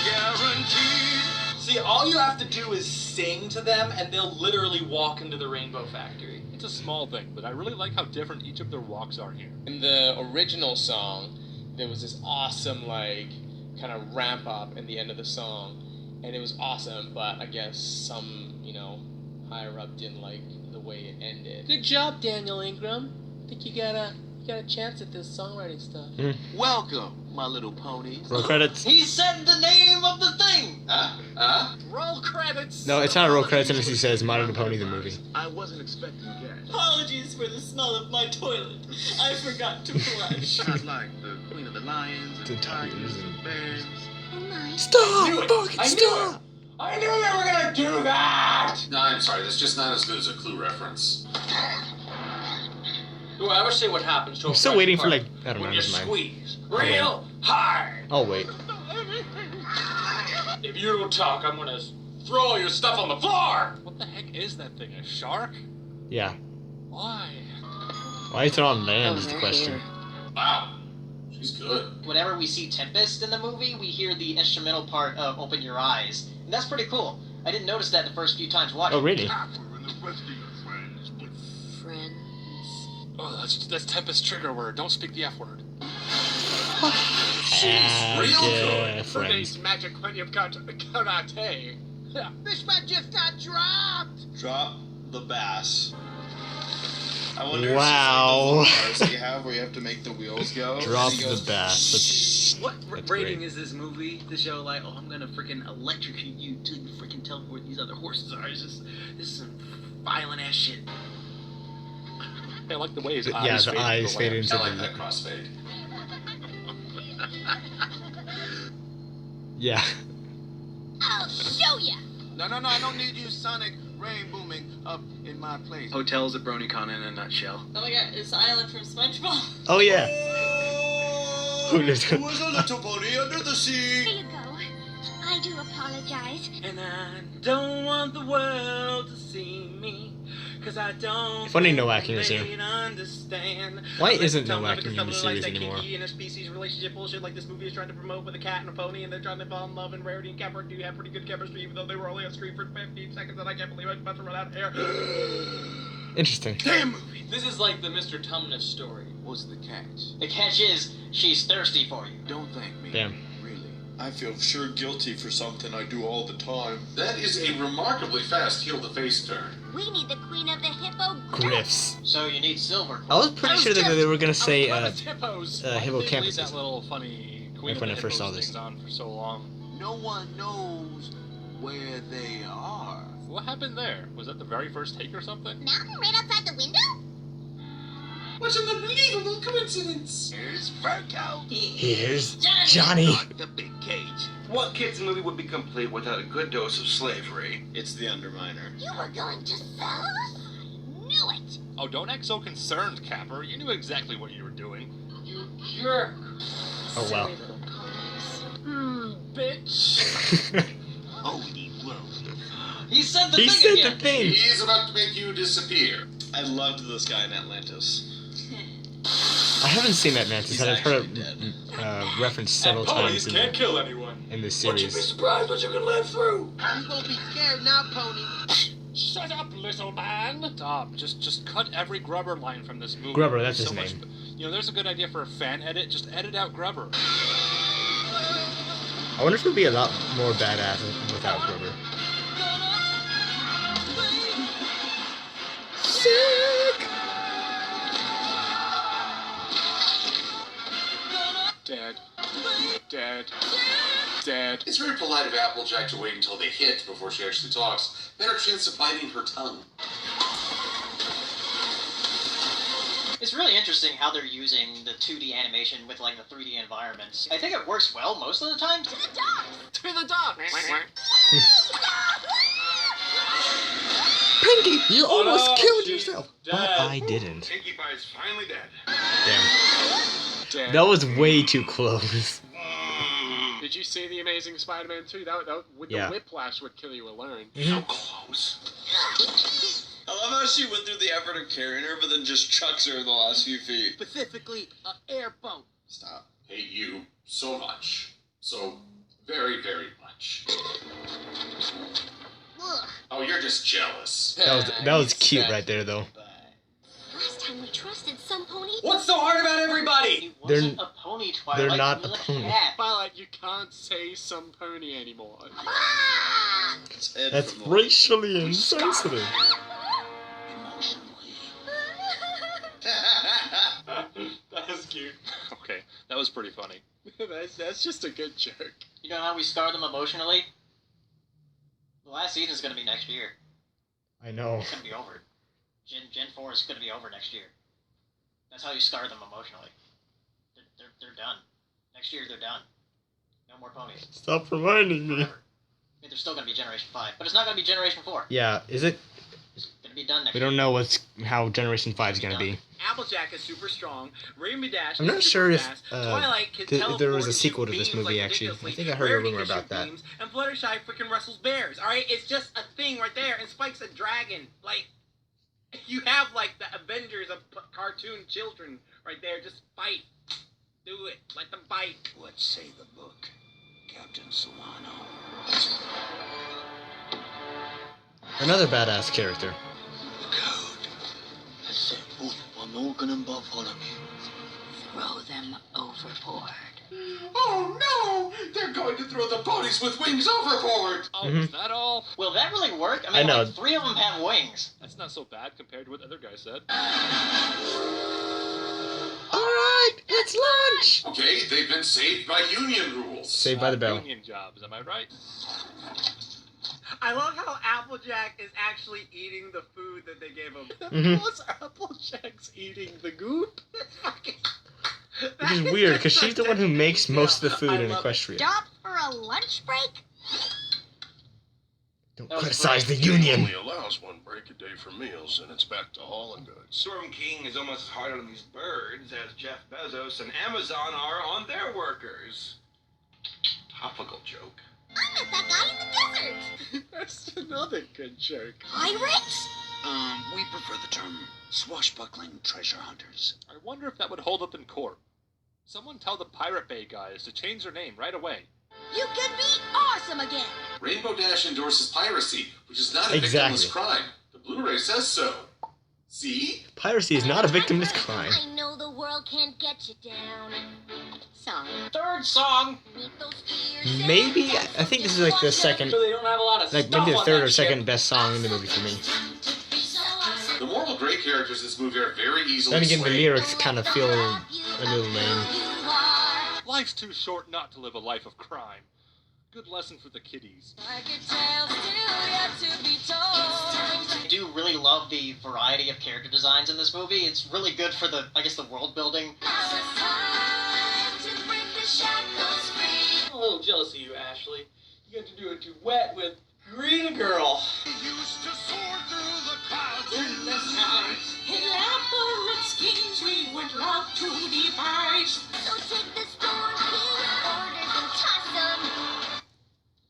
Guaranteed. See, all you have to do is sing to them, and they'll literally walk into the Rainbow Factory. It's a small thing, but I really like how different each of their walks are here. In the original song, there was this awesome, like, kind of ramp up in the end of the song. And it was awesome, but I guess some, higher up didn't like the way it ended. Good job, Daniel Ingram. I think you got a chance at this songwriting stuff. Welcome, my little ponies. Roll credits. He said the name of the thing. Roll credits. No, it's not roll credits unless he says My Little Pony the movie. I wasn't expecting guests. Apologies for the smell of my toilet. I forgot to flush. Not like the Queen of the Lions and The Tigers Tigers and Bears. Stop! knew it. Fucking I knew stop! I knew they were gonna do that! No, I'm sorry, that's just not as good as a Clue reference. Ooh, I wish say what happens to a I'm still fresh waiting for, part like, I don't know, when you never mind. squeeze real hard. I'll wait. If you don't talk, I'm gonna throw all your stuff on the floor! What the heck is that thing? A shark? Yeah. Why? Why is it on land is the question. Wow, she's good. Whenever we see Tempest in the movie, we hear the instrumental part of Open Your Eyes. And that's pretty cool. I didn't notice that the first few times watching. Oh, really? Friends. Oh, that's Tempest's trigger word. Don't speak the F word. Ah, real yeah, Who friends. needs magic when you've got karate? This man just got dropped. Drop the bass. I wonder Wow. if it's like those bars that you have where you have to make the wheels go. Drop and he goes, the bass. What That's rating great. is this movie? The show like, oh, I'm gonna freaking electrocute you till you freaking tell me where these other horses are. This is some violent ass shit. I like the way his Yeah, eyes the fade eyes into fade the into I like the. that crossfade. Yeah. I'll show ya. No, I don't need you, Sonic, rain booming up in my place. Hotels at BronyCon in a nutshell. Oh my god, it's the island from SpongeBob. Oh yeah. Who lives There was a little pony under the sea. Here you go. I do apologize. And I don't want the world to see me, cause I don't. Funny Nowak in this here. Understand. Why isn't Tell Nowak them in because the someone series likes that anymore? kinky interspecies relationship bullshit like this movie is trying to promote with a cat and a pony, and they're trying to fall in love, and Rarity and Cameron do have pretty good chemistry, even though they were only on screen for 15 seconds, and I can't believe I'm about to run out of air. Interesting. Damn movie. This is like the Mr. Tumnus story. What's the catch? The catch is, she's thirsty for you. Don't thank me. Damn. Really. I feel sure guilty for something I do all the time. That is a remarkably fast heel-to-face turn. We need the queen of the hippo Griffs. So you need silver. I was pretty sure that they were gonna say hippos. Why did they leave hippocampus. that little funny Queen Like when of I the first saw Hippos this. things on for so long. No one knows where they are. What happened there? Was that the very first take or something? mountain right outside the window? What an unbelievable coincidence! Here's Virgo. Here's Johnny. The big cage. What kids movie would be complete without a good dose of slavery? It's The Underminer. You were going to sell us? I knew it. Oh, don't act so concerned, Capper. You knew exactly what you were doing. You jerk. Oh wow. Bitch. Holy whoa. He said the He thing said again. the thing. He's about to make you disappear. I loved this guy in Atlantis. I haven't seen that Mantis, He's and I've heard actually it referenced several Ponies times can't kill anyone. in this Would you be series. surprised what you can live through? You gonna be scared now, Pony. Shut up, little man! Stop. Just cut every Grubber line from this movie. Grubber, that's his So much- name. You know, there's a good idea for a fan edit. Just edit out Grubber. I wonder if it would be a lot more badass without Grover. Sick! Dead. Dead. Dead. It's very polite of Applejack to wait until they hit before she actually talks. Better chance of biting her tongue. It's really interesting how they're using the 2D animation with like the 3D environments. I think it works well most of the time. To the dog. To the dog. Pinky, you almost no, killed she's yourself! dead. But I didn't. Pinkie Pie's finally dead. Damn. Dead. That was way too close. Did you see the Amazing Spider-Man 2? That with Yeah. the whiplash would kill you alone. So close. I love how she went through the effort of carrying her, but then just chucks her in the last few feet. Specifically, an airboat. Stop. Hate you so much. So very, very much. Ugh. Oh, you're just jealous. That was cute right there, though. Last time we trusted some pony. What's so hard about everybody? He wasn't a pony, Twilight. They're not He was a pony. cat. Twilight, you can't say some pony anymore. Ah! It's Ed That's from racially insensitive. That was cute. Okay, that was pretty funny. That's just a good joke. You know how we scar them emotionally? The last season's gonna be next year. I know. It's gonna be over. Gen 4 is gonna be over next year. That's how you scar them emotionally. They're done. Next year they're done. No more ponies. Stop reminding me. Forever. I mean, there's still gonna be Generation 5, but it's not gonna be Generation 4. Yeah, is it? It's gonna be done next We year. don't know how Generation 5 is gonna be. Applejack is super strong. Rainbow Dash I'm is not super sure if fast. Twilight can teleport there was a and sequel shoot to this beams, movie, like, actually. I ridiculously. think I heard a Rarity rumor can about shoot that. beams, and Fluttershy freaking wrestles bears. All right, it's just a thing right there. And Spike's a dragon. Like, you have like the Avengers of cartoon children right there. Just fight. Do it. Let them fight. What say the book, Captain Solano? Another badass character. Throw them overboard. Oh no! They're going to throw the ponies with wings overboard! Oh, is that all? Will that really work? I know. Like, 3 of them have wings. That's not so bad compared to what the other guy said. Alright, it's lunch! Okay, they've been saved by union rules. Saved by the bell. Union jobs, am I right? I love how Applejack is actually eating the food that they gave him. Mhm. Of course, Applejack's eating the goop. Which is weird, because she's the one who makes most of the food in Equestria. Stop for a lunch break? Don't That was criticize the great. Union. Only allows one break a day for meals, and it's back to hauling goods. Storm King is almost as hard on these birds as Jeff Bezos and Amazon are on their workers. Topical joke. I met that guy in the desert. That's another good joke. Pirates? We prefer the term swashbuckling treasure hunters. I wonder if that would hold up in court. Someone tell the Pirate Bay guys to change their name right away. You can be awesome again. Rainbow Dash endorses piracy, which is not a Exactly. victimless crime. The Blu-ray says so. See? Piracy is not a victimless crime. I know the world can't get you down. Song. Third song. Meet those fears. Maybe, I think this is like the second, So they don't have a lot of like stuff maybe the on third that or ship. second best song in the movie for me. The moral gray characters in this movie are very easily Then again, the swayed. lyrics kind of feel a little lame. Life's too short not to live a life of crime. Good lesson for the kiddies. I do really love the variety of character designs in this movie. It's really good for the, I guess, the world building. I'm a little jealous of you, Ashley. You got to do a duet with Green Girl.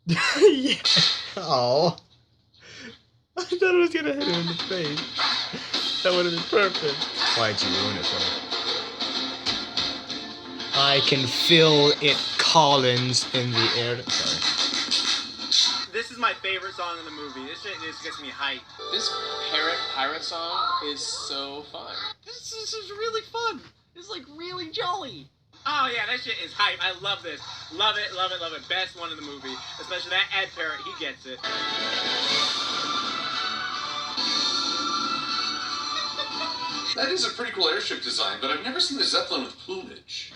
Yeah. Oh. I thought it was gonna hit him in the face. That would have been perfect. Why'd you ruin it for me? I can feel it Collins in the air. Sorry. This is my favorite song in the movie. This shit just gets me hyped. This pirate song is so fun. This is really fun. It's like really jolly. Oh yeah, that shit is hype. I love this. Love it, love it, love it. Best one in the movie. Especially that Ed Parrot, he gets it. That is a pretty cool airship design, but I've never seen a Zeppelin with plumage.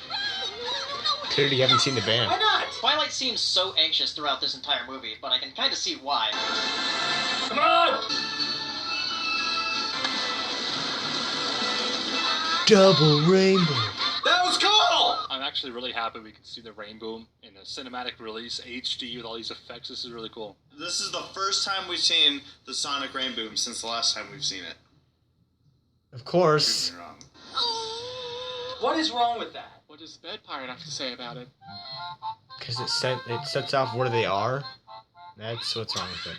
Clearly you haven't seen the band. Why not? Twilight seems so anxious throughout this entire movie, but I can kind of see why. Come on! Double rainbow. That was cool! I'm actually really happy we can see the rainbow in a cinematic release, HD with all these effects. This is really cool. This is the first time we've seen the Sonic Rainboom since the last time we've seen it. Of course. Wrong. What is wrong with that? What does Bed Pirate have to say about it? Because it sets off where they are. That's what's wrong with it.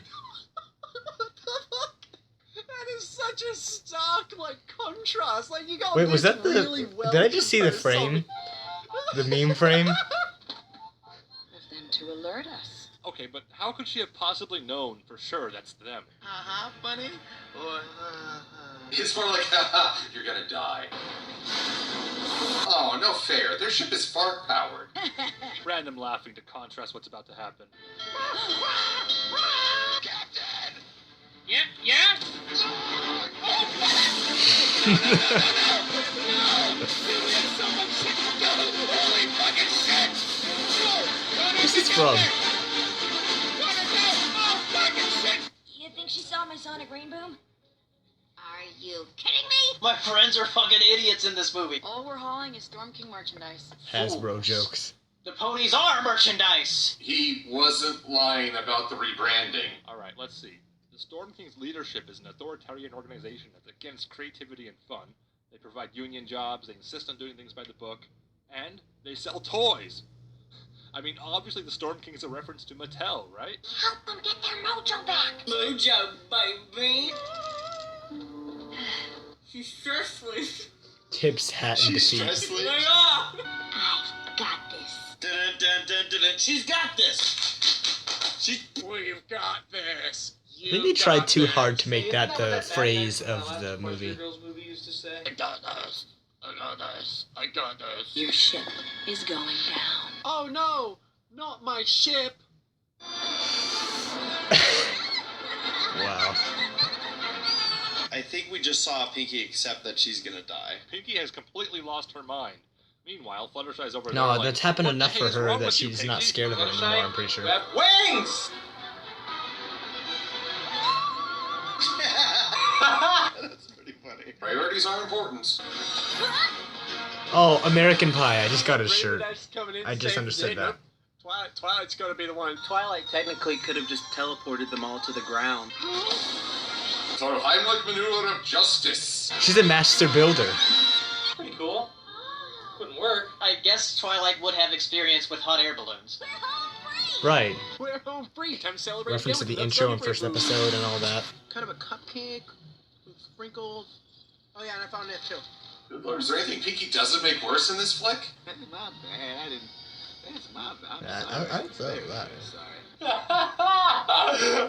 That is such a stark, like, contrast. Like, you got Wait, was this that the... really Did I just see the frame? The meme frame? Of them to alert us. Okay, but how could she have possibly known for sure that's them? Funny? Or, It's more like, haha, you're gonna die. Oh, no fair. Their ship is fart-powered. Random laughing to contrast what's about to happen. Captain! Yeah? Who's this from? You think she saw my sonic rainboom? Are you kidding me? My friends are fucking idiots in this movie. All we're hauling is Storm King merchandise. Hasbro jokes. The ponies are merchandise. He wasn't lying about the rebranding. Alright, let's see. The Storm King's leadership is an authoritarian organization that's against creativity and fun. They provide union jobs, they insist on doing things by the book, and they sell toys. I mean, obviously the Storm King is a reference to Mattel, right? Help them get their mojo back. Mojo, baby. She's stressless. Tips hat and defeat. I've got this. She's got this! We've got this. I think they tried too hard to make that the phrase of the movie. Girls movie used to say. I got this. I got this. I got this. Your ship is going down. Oh no! Not my ship! Wow. I think we just saw Pinky accept that she's gonna die. Pinky has completely lost her mind. Meanwhile, Fluttershy's over there No, like, that's happened "What the enough heck for is her wrong that with you, she's not Pinky?" scared of it anymore, I'm pretty sure. You have wings! That's pretty funny. Priorities are important. Oh, American Pie. I just got his Rainbow shirt. Dash is coming in I to just save the understood day. that. Nope. Twilight's gonna be the one. Twilight technically could have just teleported them all to the ground. For Heimlich maneuver of justice. She's a master builder. Pretty cool. Wouldn't work. I guess Twilight would have experience with hot air balloons. Right. We're home free. Time to celebrate. Reference to the intro and first episode and all that. Kind of a cupcake with sprinkles. Oh yeah, and I found that too. Good Lord, is there anything Pinky doesn't make worse in this flick? That's not bad. I didn't. That's my bad. I felt that.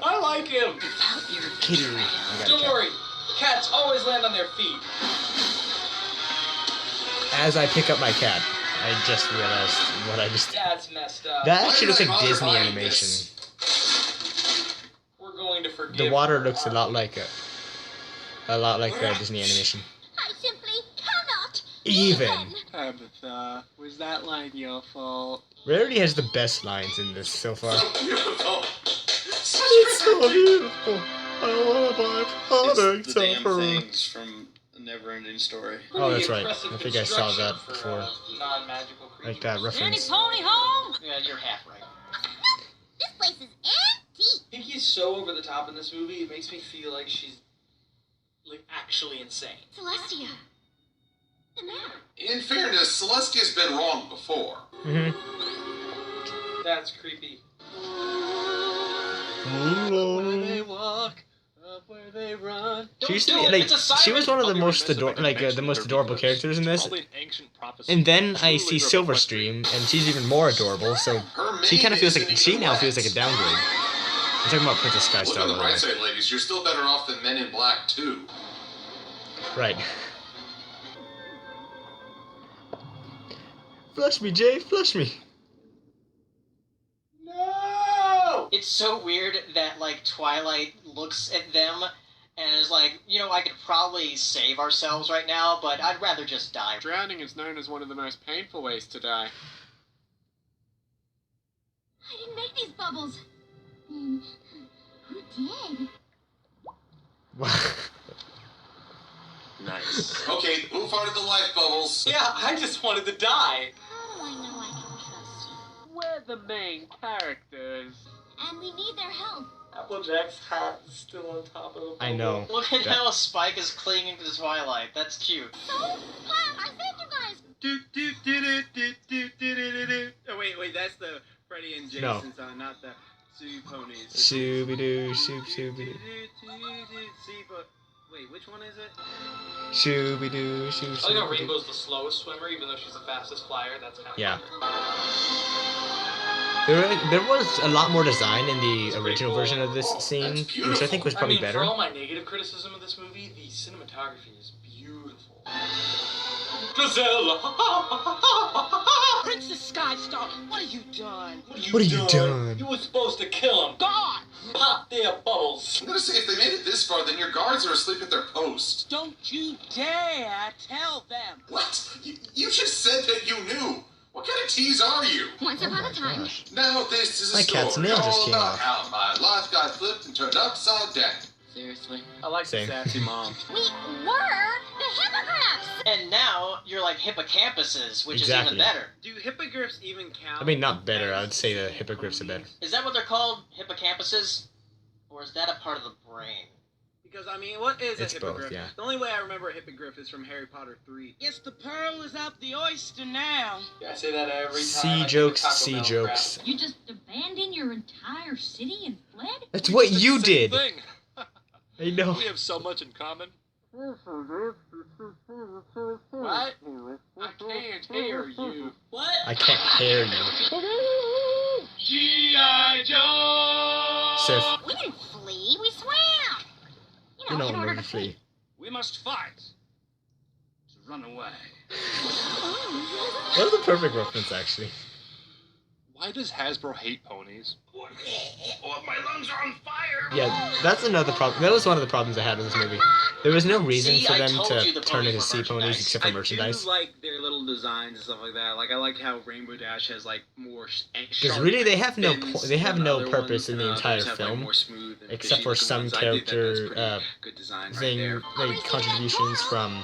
I like him. Kittery. Don't worry. Cats always land on their feet. As I pick up my cat, I just realized what I just... That's messed up. That actually looks like Disney animation. We're going to forgive. The water looks a lot like Disney animation. I simply cannot. Even. Tabitha, was that line your fault? Rarity has the best lines in this so far. Beautiful. It's so beautiful. I want to buy products It's the damn of her. things from A Never-Ending Story. Oh, that's right. I think I saw that before. Non-magical creatures. Like that Any reference. pony home? Yeah, you're half right. This place is empty. Pinky's so over the top in this movie, it makes me feel like she's like actually insane. Celestia. The matter. In fairness, Celestia's been wrong before. That's creepy. Where they walk, up where they run. She used to be, like, she was one of the most the most adorable characters in this. And then I see Silverstream, and she's even more adorable. So she kind of feels like now feels like a downgrade. I'm talking about Princess Skystar. Look on the bright side, ladies. You're still better off than Men in Black 2. Right. Flush me, Jay. Flush me. No! It's so weird that, like, Twilight looks at them and is like, I could probably save ourselves right now, but I'd rather just die. Drowning is known as one of the most painful ways to die. I didn't make these bubbles. Then who did? Nice. Okay, who farted the life bubbles? Yeah, I just wanted to die. How do I know I can trust you? We're the main characters. And we need their help. Applejack's hat is still on top of the bubble. I know. Look at how Spike is clinging to the Twilight. That's cute. So, I saved you guys. Oh wait, that's the Freddy and Jason No. song, not the Zoo Ponies. Shooby-doo, shooby-doo. Wait, which one is it? Shooby-doo, I like how shooby-doo. Rainbow's the slowest swimmer, even though she's the fastest flyer. That's kind of Yeah. There was a lot more design in the original version of this scene, which I think was probably better. For all my negative criticism of this movie, the cinematography is beautiful. Giselle! Princess Skystar, what have you done? What have you done? You were supposed to kill him. God! Pop their bubbles. I'm gonna say, if they made it this far, then your guards are asleep at their post. Don't you dare tell them. What? You just said that you knew. What kind of tease are you? Once upon a time. Now this is a My cat's story nail just all came about off. how my life got flipped and turned upside down. Seriously? I like Same. the sassy mom. We were the hippogriffs. And now you're like hippocampuses, which Exactly. is even better. Do hippogriffs even count? I mean, not better. I would say the hippogriffs are better. Is that what they're called? Hippocampuses? Or is that a part of the brain? Because, I mean, what is It's a both, hippogriff? yeah. The only way I remember a hippogriff is from Harry Potter 3. Yes, the pearl is out the oyster now. Yeah, I say that every time. See I jokes, do the Taco see Bell jokes. You just abandoned your entire city and fled? That's what you did. Thing. I know. We have so much in common. What? I can't hear you. What? I can't hear you. G.I. Joe! Sif, We didn't flee, we swam. you In know order where to to flee. We must fight to run away. That was the perfect reference, actually. Why does Hasbro hate ponies? Oh, my lungs are on fire! Yeah, that's another problem. That was one of the problems I had with this movie. There was no reason See, for I them told you to the turn ponies into were sea ponies merchandise. except for merchandise. I do like their little designs and stuff like that. Like, I like how Rainbow Dash has, like, more Because really, they have no fins they have than no other purpose ones, in the and entire others have, like, film, more smooth and except fishy for looking some ones. I do think that's character pretty good design thing, right there. like contributions from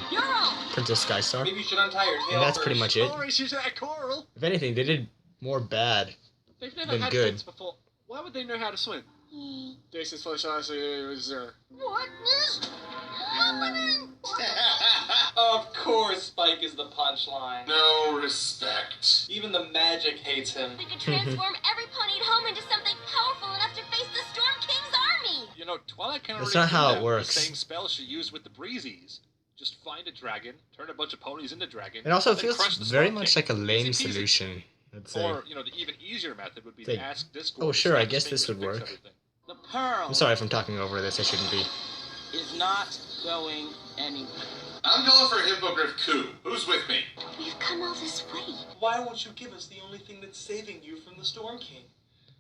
Princess Skystar. Maybe you should untie your tail And that's pretty first. much it. Glory, she's that coral. If anything, they did more bad They've never been had good. kids before. Why would they know how to swim? This is for sure. What is happening? Of course, Spike is the punchline. No respect. Even the magic hates him. We could transform every pony at home into something powerful enough to face the Storm King's army. You know, Twilight can That's already not how do it that works. with the same spell she used with the Breezies. Just find a dragon, turn a bunch of ponies into dragons. It also then feels crush the very Storm much King. like a lame Easy peasy. solution, I'd say. Or, you know, the even easier method would be Like, to ask Discord. oh, to sure, snap I his guess this fingers would and fix work. everything. The pearl I'm sorry if I'm talking over this, I shouldn't be. is not going anywhere. I'm going for a hippogriff coup. Who's with me? We've come all this way. Why won't you give us the only thing that's saving you from the Storm King?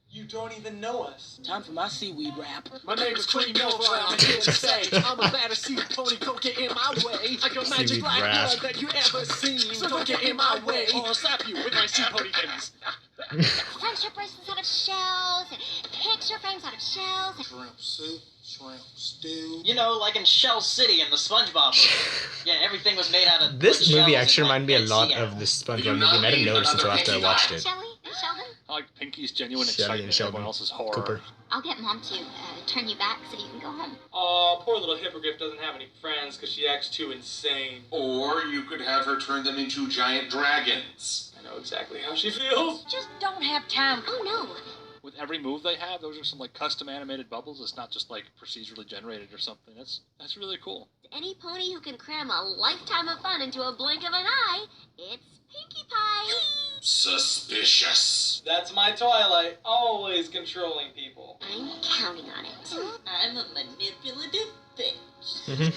You don't even know us. Time for my seaweed wrap. My name is Queen Nova, and I'm here to say I'm a baddest sea pony, don't get in my way. I got magic Seaweed like wrap. blood that you ever seen, so don't get in my way, or I'll slap you with my sea pony things. Friendship bracelets out of shells, and picture frames out of shells. Shrimp soup, shrimp stew. You know, like in Shell City in the SpongeBob movie. Yeah, everything was made out of This wood movie shells actually and, reminded me a dead lot sea of the animals. SpongeBob movie, and I didn't notice until after I watched it. Shelly and Sheldon, I like Pinky's genuine Shelly and excitement and Sheldon everyone else's horror. Cooper. I'll get Mom to turn you back so you can go home. Aw, poor little hippogriff doesn't have any friends because she acts too insane. Or you could have her turn them into giant dragons. I know exactly how she feels. Just don't have time. Oh no. With every move they have, those are some like custom animated bubbles. It's not just like procedurally generated or something. That's really cool. Any pony who can cram a lifetime of fun into a blink of an eye, it's Pinkie Pie. Suspicious. That's my Twilight, always controlling people. I'm counting on it. I'm a manipulative bitch. Mm-hmm.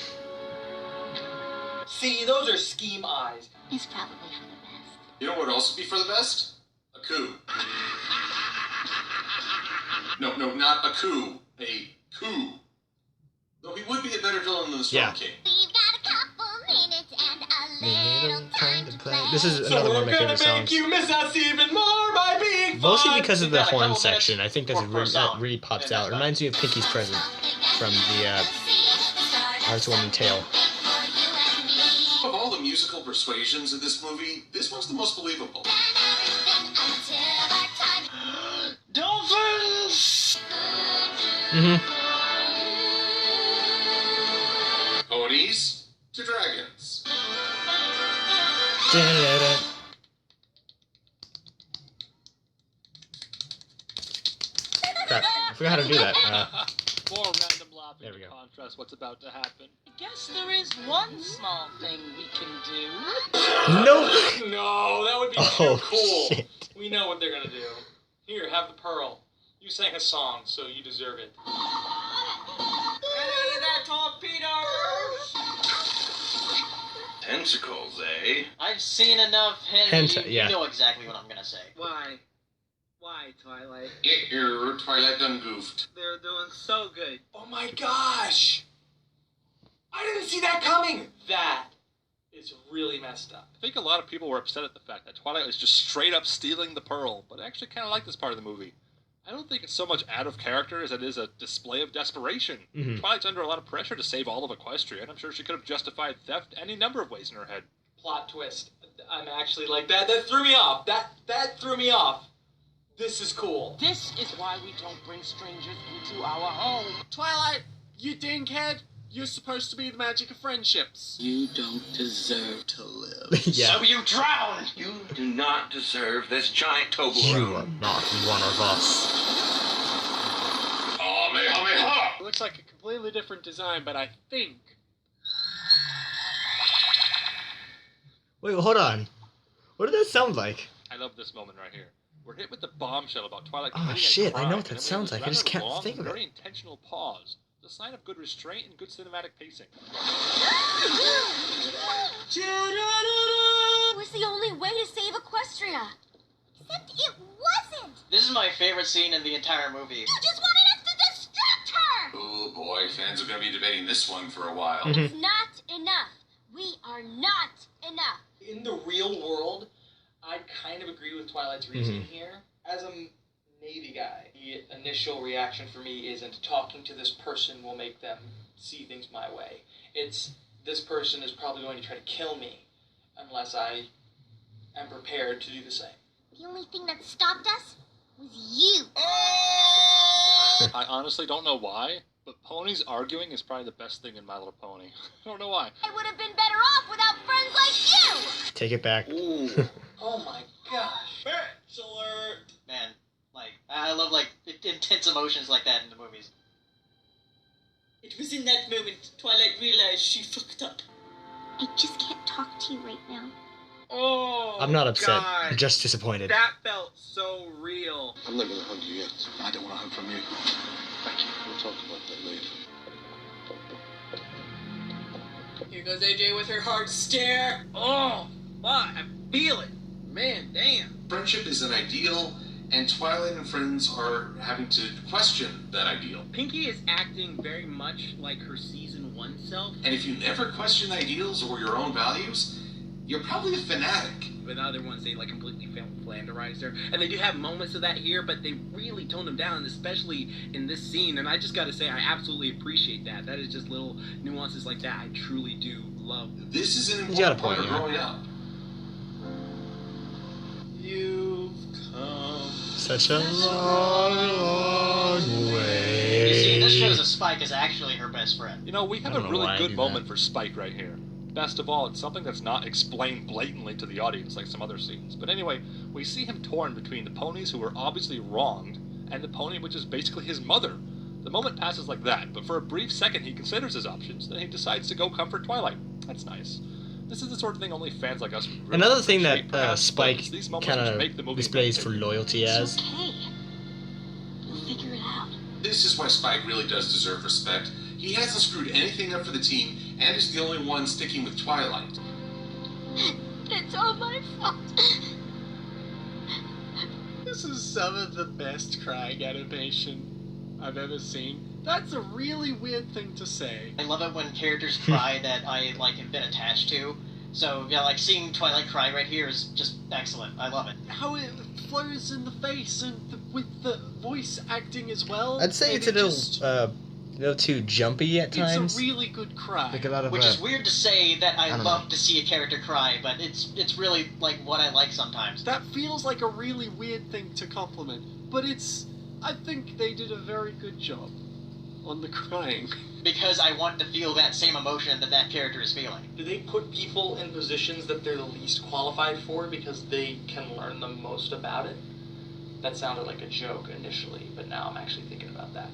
See, those are scheme eyes. It's probably for the best. You know what would also be for the best? A coup. No, not a coup. A coup. Though he would be a better villain than the Storm King. We've got a couple minutes and a little time to play. This is So another one we're of my gonna favorite make songs. you miss us even more by being Mostly fun. because of the got a horn couple section. I think that's minutes that song. really pops And that's out. It fine. reminds me of Pinky's Present from the Heartwarming Tale. Of all the musical persuasions in this movie, this one's the most believable. Dolphins! Mm-hmm. Ponies to dragons. Crap, I forgot how to do that. More random laughing There we to go. contrast what's about to happen. I guess there is one small thing we can do. Nope. No, that would be Oh, too cool. shit. We know what they're gonna do. Here, have the pearl. You sang a song, so you deserve it. Ready that torpedo! Tentacles, eh? I've seen enough Henry. Yeah. You know exactly what I'm gonna say. Why? Why, Twilight? Twilight done goofed. They're doing so good. Oh my gosh! I didn't see that coming! That is really messed up. I think a lot of people were upset at the fact that Twilight was just straight up stealing the pearl, but I actually kind of like this part of the movie. I don't think it's so much out of character as it is a display of desperation. Mhm. Twilight's under a lot of pressure to save all of Equestria, and I'm sure she could have justified theft any number of ways in her head. Plot twist. I'm actually like, that threw me off. That threw me off. This is cool. This is why we don't bring strangers into our home. Twilight, you dinkhead. You're supposed to be the magic of friendships. You don't deserve to live. Yeah. So you drown! You do not deserve this giant You are Toblerone. not one of us. It looks like a completely different design, but I think... Wait, hold on. What did that sound like? I love this moment right here. We're hit with the bombshell about Twilight Oh, committing a shit, I know crime, what that and then we sounds have like, I this just can't rather long think of and it. Very intentional pause. It's a sign of good restraint and good cinematic pacing. It was the only way to save Equestria. Except it wasn't. This is my favorite scene in the entire movie. You just wanted us to distract her. Oh boy, fans are going to be debating this one for a while. It's not enough. We are not enough. In the real world, I kind of agree with Twilight's reasoning here. As a Navy guy, the initial reaction for me isn't talking to this person will make them see things my way. It's this person is probably going to try to kill me unless I am prepared to do the same. The only thing that stopped us was you. I honestly don't know why, but ponies arguing is probably the best thing in My Little Pony. I don't know why. I would have been better off without friends like you. Take it back. Oh my gosh. Bachelor. Man, like, I love, like, intense emotions like that in the movies. It was in that moment Twilight realized she fucked up. I just can't talk to you right now. Oh, I'm not upset. God. I'm just disappointed. That felt so real. I'm not gonna hug you yet. I don't want a hug from you. Thank you. We'll talk about that later. Here goes AJ with her hard stare. Oh, fuck, I feel it. Man, damn. Friendship is an ideal, and Twilight and friends are having to question that ideal. Pinky is acting very much like her season 1 self. And if you never question ideals or your own values, you're probably a fanatic. But other ones, they like completely flanderized her. And they do have moments of that here, but they really toned them down, especially in this scene. And I just gotta say, I absolutely appreciate that. That is just little nuances like that I truly do love. This is an You got a important part point, of yeah. growing up. You've come Such a long way. You see, this shows that Spike is actually her best friend. You know, we have I a don't know why really I good do moment for Spike right here. Best of all, it's something that's not explained blatantly to the audience like some other scenes. But anyway, we see him torn between the ponies who were obviously wronged and the pony which is basically his mother. The moment passes like that, but for a brief second he considers his options, then he decides to go comfort Twilight. That's nice. This is the sort of thing only fans like us would really Another thing appreciate, that perhaps, Spike but it's these moments kind which make the of movie displays worth for it. loyalty as. Okay. We'll figure it out. This is why Spike really does deserve respect. He hasn't screwed anything up for the team, and is the only one sticking with Twilight. It's all my fault. This is some of the best crying animation I've ever seen. That's a really weird thing to say. I love it when characters cry that I, like, have been attached to. So, yeah, like, seeing Twilight cry right here is just excellent. I love it. How it flows in the face and with the voice acting as well. I'd say and it's a it little, just- a little too jumpy at times. It's a really good cry. Like a lot of, Which is weird to say that I don't love to see a character cry, but it's really, like, what I like sometimes. That feels like a really weird thing to compliment, but I think they did a very good job on the crying. Because I want to feel that same emotion that that character is feeling. Do they put people in positions that they're the least qualified for because they can learn the most about it? That sounded like a joke initially, but now I'm actually thinking about that.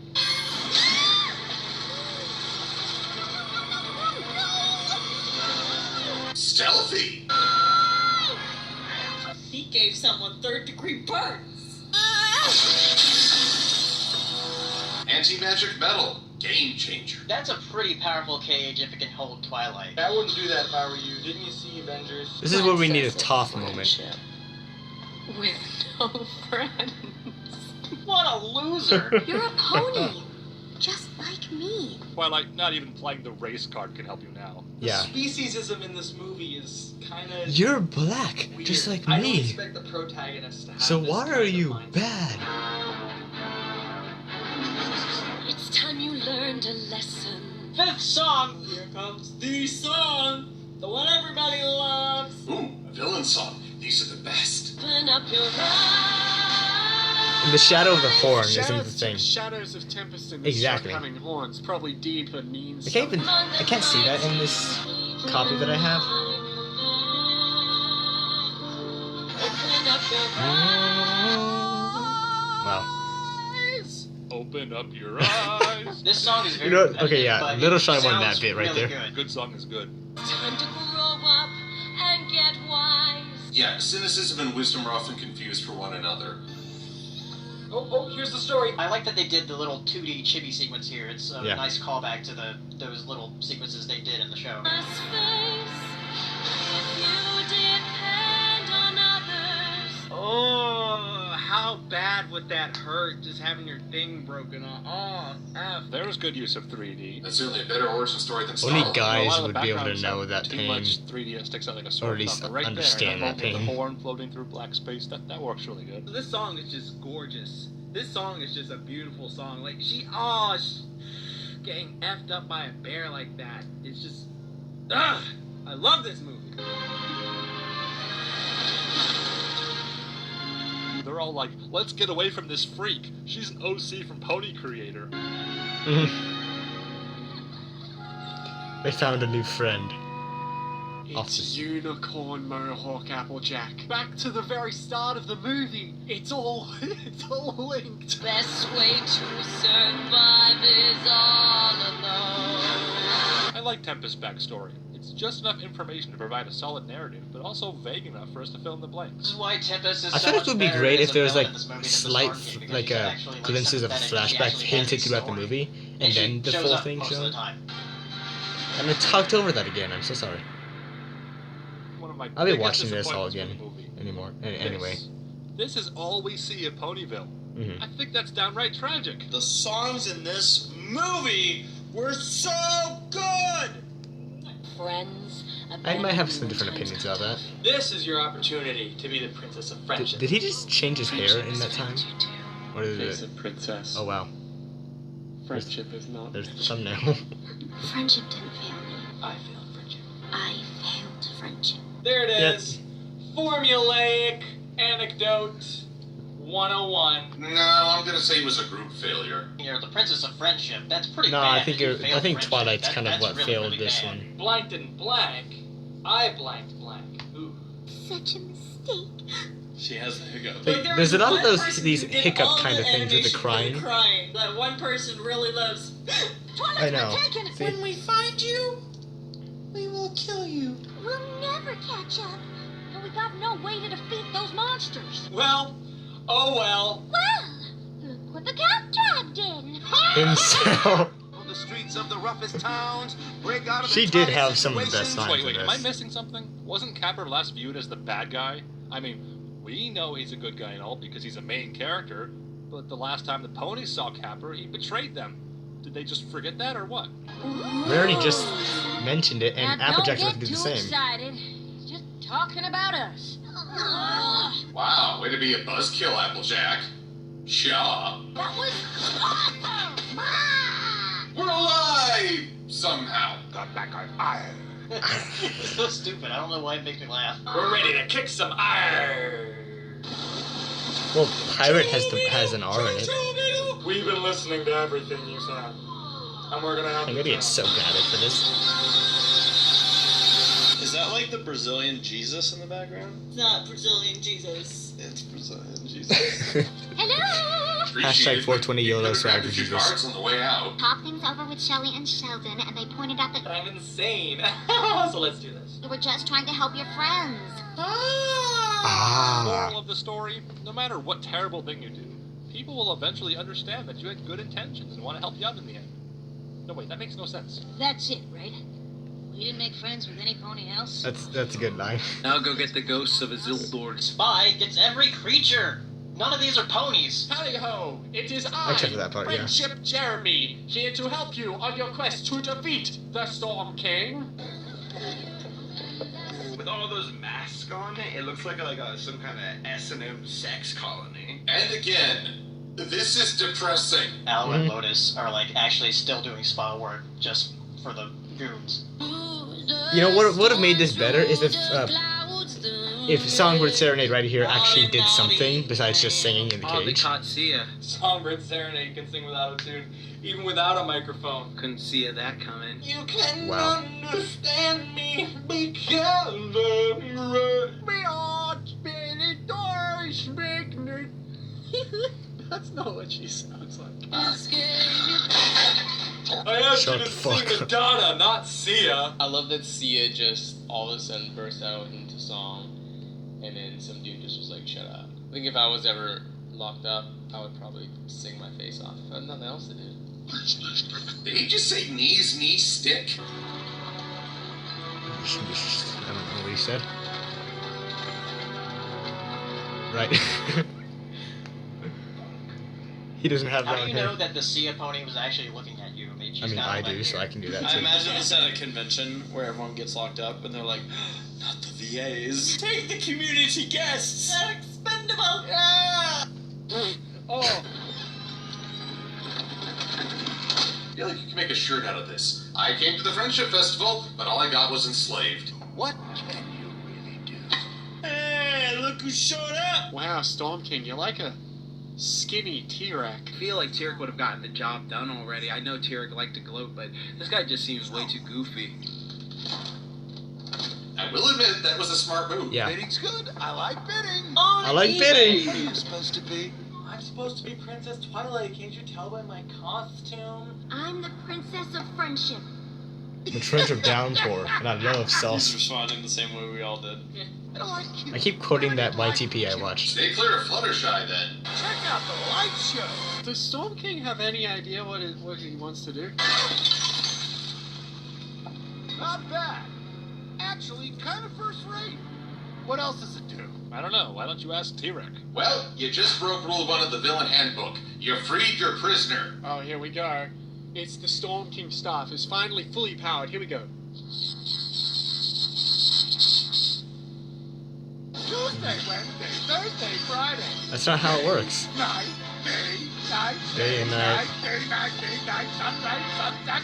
Stealthy! He gave someone third-degree burns. Anti-magic metal. Game changer. That's a pretty powerful cage if it can hold Twilight. I wouldn't do that if I were you. Didn't you see Avengers? This is where we need a Toph moment. With no friends. What a loser! You're a pony. Just like me. Twilight, not even playing the race card can help you now. Yeah. Speciesism in this movie is kind of You're black, just like I don't me. expect the protagonist to have So this why kind are of you mindset. bad? It's time you learned a lesson. Fifth song! Here comes the song, the one everybody loves. Ooh, a villain song. These are the best. Open up your eyes. And the shadow of the horn isn't the Shadows, thing. shadows of Tempest in this Exactly. having horns probably deep and means. I can't see that in this copy that I have. Open up your Wow. Open up your eyes. This song is very You know, repetitive, okay, yeah, but Little it Shy won that sounds bit right really there. Good. Good song is good. Time to grow up and get wise. Yeah, cynicism and wisdom are often confused for one another. Oh, here's the story. I like that they did the little 2D chibi sequence here. It's a Yeah. nice callback to those little sequences they did in the show. Space, if you depend on others. Oh, how bad would that hurt, just having your thing broken off? Oh, F. There's good use of 3D. That's certainly a better origin story than Only Stalin. guys A lot of would the be able to backgrounds know have that too pain. much 3D that sticks out like a sore Or at least thumb, but right understand there, that moment with pain. the horn floating through black space, that works really good. This song is just gorgeous. This song is just a beautiful song. Like, getting effed up by a bear like that. It's just, I love this movie. they're all like, let's get away from this freak. She's an OC from Pony Creator. They found a new friend. It's Unicorn Mohawk Applejack. Back to the very start of the movie. It's all linked. Best way to survive is all alone. I like Tempest's backstory. It's just enough information to provide a solid narrative, but also vague enough for us to fill in the blanks. This is why Tempest is I so feel like much it would be better great as if a there was villain like in this movie than the slight Storm King, because like she's actually, like, glimpses of sympathetic and she flashback actually has hinted a throughout the story. movie, And and she then the shows full up thing most of the shown. time. And I talked over that again. I'm so sorry. One of my I'll be biggest watching this all disappointments again with the movie. anymore. Anyway. This is all we see of Ponyville. Mhm. I think that's downright tragic. The songs in this movie were so good! Friends. I might have some different opinions about that. This is your opportunity to be the princess of friendship. Did he just change his hair in that time? Or is Face it? of princess. Oh wow. Friendship is not. There's the thumbnail. Friendship didn't fail me. I failed friendship. I failed friendship. There it Yep. is. Formulaic anecdote 101. No, I'm gonna say it was a group failure. You're the princess of friendship. That's pretty No, bad. I think that you I failed think friendship. Twilight's kind of That's what really, failed really this bad. one. Blank didn't blank. I blanked blank. Ooh. Such a mistake. She has the hiccup. Like, there's a lot of these hiccup kind of things with the crying. crying. That one person really loves. I know. See? When we find you, we will kill you. We'll never catch up. And we got no way to defeat those monsters. Well, oh well. Well, look what the cat tribe did. Himself. On the streets of the roughest towns, break out of She the did toughest have some of the best situations. lines Wait, in am I this. missing something? Wasn't Capper last viewed as the bad guy? I mean, we know he's a good guy and all because he's a main character, but the last time the ponies saw Capper, he betrayed them. Did they just forget that or what? We already just mentioned it, and Now, Applejack's don't going get to do too the same. excited. He's just talking about us. Wow, way to be a buzzkill, Applejack. Shaw. That was awesome. We're alive! Somehow. Got back our eye. It's so stupid. I don't know why it makes me laugh. We're ready to kick some iron. Well, pirate has an R in it. We've been listening to everything you said. And we're gonna have I'm gonna get so bad at this. Is that like the Brazilian Jesus in the background? It's not Brazilian Jesus. It's Brazilian Jesus. Hello. Hashtag 420 YOLO swag for A few Jesus. cards on the way out. Talked things over with Shelley and Sheldon, and they pointed out that I'm insane. So let's do this. you were just trying to help your friends. Ah. Moral of the story, no matter what terrible thing you do, people will eventually understand that you had good intentions and want to help you out in the end. No, wait, that makes no sense. That's it, right? We didn't make friends with any pony else. That's a good line. Now go get the ghosts of Isildur. Spy gets every creature. None of these are ponies. Howdy ho! It is I, Except for that part, yeah. Friendship Jeremy, here to help you on your quest to defeat the Storm King. With all those masks on, it looks like some kind of S&M sex colony. And again, this is depressing. Aloe and Lotus are like actually still doing spa work just for the goons. You know what would have made this better is if Songbird Serenade right here actually did something besides just singing in the Oh, they cage. caught Sia. Songbird Serenade can sing without a tune, even without a microphone. Couldn't see that coming. You can Wow. understand me because I'm right. We are spinning doors, making it. That's not what she sounds like. I asked Shut you the to sing fuck up. Madonna, not Sia. I love that Sia just all of a sudden burst out into song, and then some dude just was like, "Shut up." I think if I was ever locked up, I would probably sing my face off. I had nothing else to do. Did he just say knees, knee, stick? I don't know what he said. Right. He doesn't have How that do on you him. know that the Sia pony was actually looking at you? I mean, she's I mean, got I all that do, so hair. I can do that I too. imagine this at a convention where everyone gets locked up and they're like, not the VAs. Take the community guests. They're expendable. Yeah. Oh. I feel like you can make a shirt out of this. I came to the Friendship Festival, but all I got was enslaved. What can you really do? Hey, look who showed up! Wow, Storm King, you're like a skinny T-Rex. I feel like Tyrek would have gotten the job done already. I know Tyrek liked to gloat, but this guy just seems way too goofy. I will admit that was a smart move. Yeah. Bidding's good. I like bidding. I like bidding. What are you supposed to be? I'm supposed to be Princess Twilight. Can't you tell by my costume? I'm the Princess of Friendship. The Treasure of Downpour, and I love He's sauce. responding the same way we all did. I keep quoting that YTP I watched. Stay clear of Fluttershy, then. Check out the light show. Does Storm King have any idea what he wants to do? Not bad. Actually, kind of first rate. What else does it do? I don't know. Why don't you ask T-Rex? Well, you just broke Rule 1 of the Villain Handbook. You freed your prisoner. Oh, here we go. It's the Storm King staff. It's finally fully powered. Here we go. Tuesday, Wednesday, Thursday, Friday. That's not how it works. Night, day, night, Day and night. day, night, sunrise, sunset,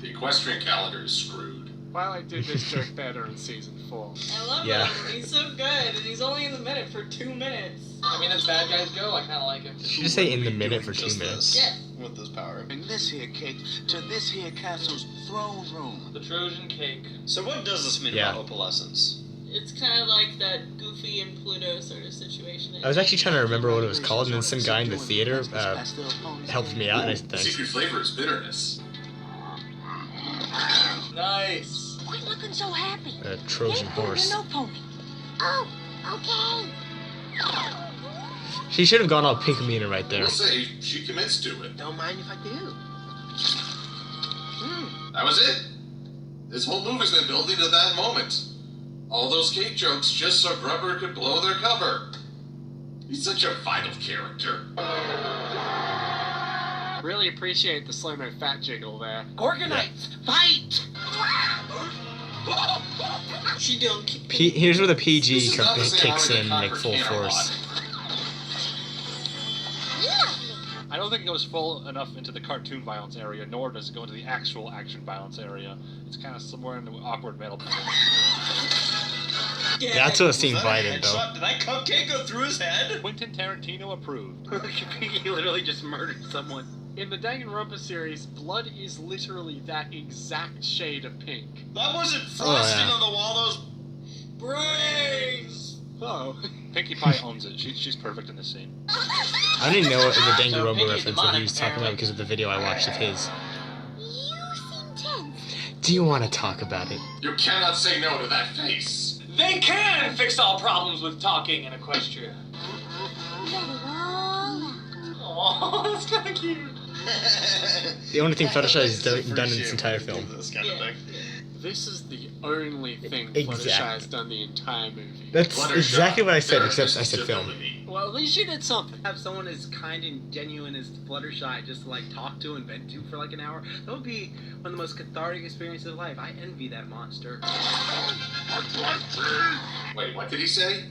The equestrian calendar is screwed. Twilight did this joke better in season 4. I love Yeah. him. He's so good, and he's only in the minute for 2 minutes. I mean, as bad guys go, I kind of like him. Did you just say in the minute for 2 minutes? Yeah. With this power. Bring this here cake to this here castle's throne room. The Trojan cake. So what does this mean Yeah. about opalescence? It's kind of like that Goofy and Pluto sort of situation. I was actually trying to remember what it was called, and then some guy in the theater helped me out, and I said The thanks. secret flavor is bitterness. Nice. Quit looking so happy. A Trojan horse. No pony. Oh, okay. She should have gone all pink Mina right there. We'll say she commits to it. Don't mind if I do. That was it. This whole movie's been building to that moment. All those cake jokes just so Grubber could blow their cover. He's such a vital character. Really appreciate the slow-mo fat jiggle there. Organites, fight! She don't keep. Here's where the PG This is not the same kicks how we in conquer like full Camelot. force. I don't think it goes full enough into the cartoon violence area, nor does it go into the actual action violence area. It's kind of somewhere in the awkward middle. That's what seemed Was that a violent though. headshot? Did that cupcake go through his head? Quentin Tarantino approved. He literally just murdered someone. In the Danganronpa series, blood is literally that exact shade of pink. That wasn't frosting yeah. on the wall, those Brains! Oh. Pinkie Pie owns it. She's perfect in this scene. I didn't know it was a Danganronpa Pinky reference that he was talking about apparently. because of the video I watched of his. You seem tense. Do you want to talk about it? You cannot say no to that face. They can fix all problems with talking in Equestria. Let it all out. Oh, that's kind of cute. The only thing Fluttershy has done in this entire film. This kind of thing. This is the only thing Exactly. Fluttershy has done the entire movie. That's Fluttershy, exactly what I said, there except is I said film. stability. Well, at least she did something. Have someone as kind and genuine as Fluttershy just to, like, talk to and vent to for like an hour. That would be one of the most cathartic experiences of life. I envy that monster. Wait, what did he say?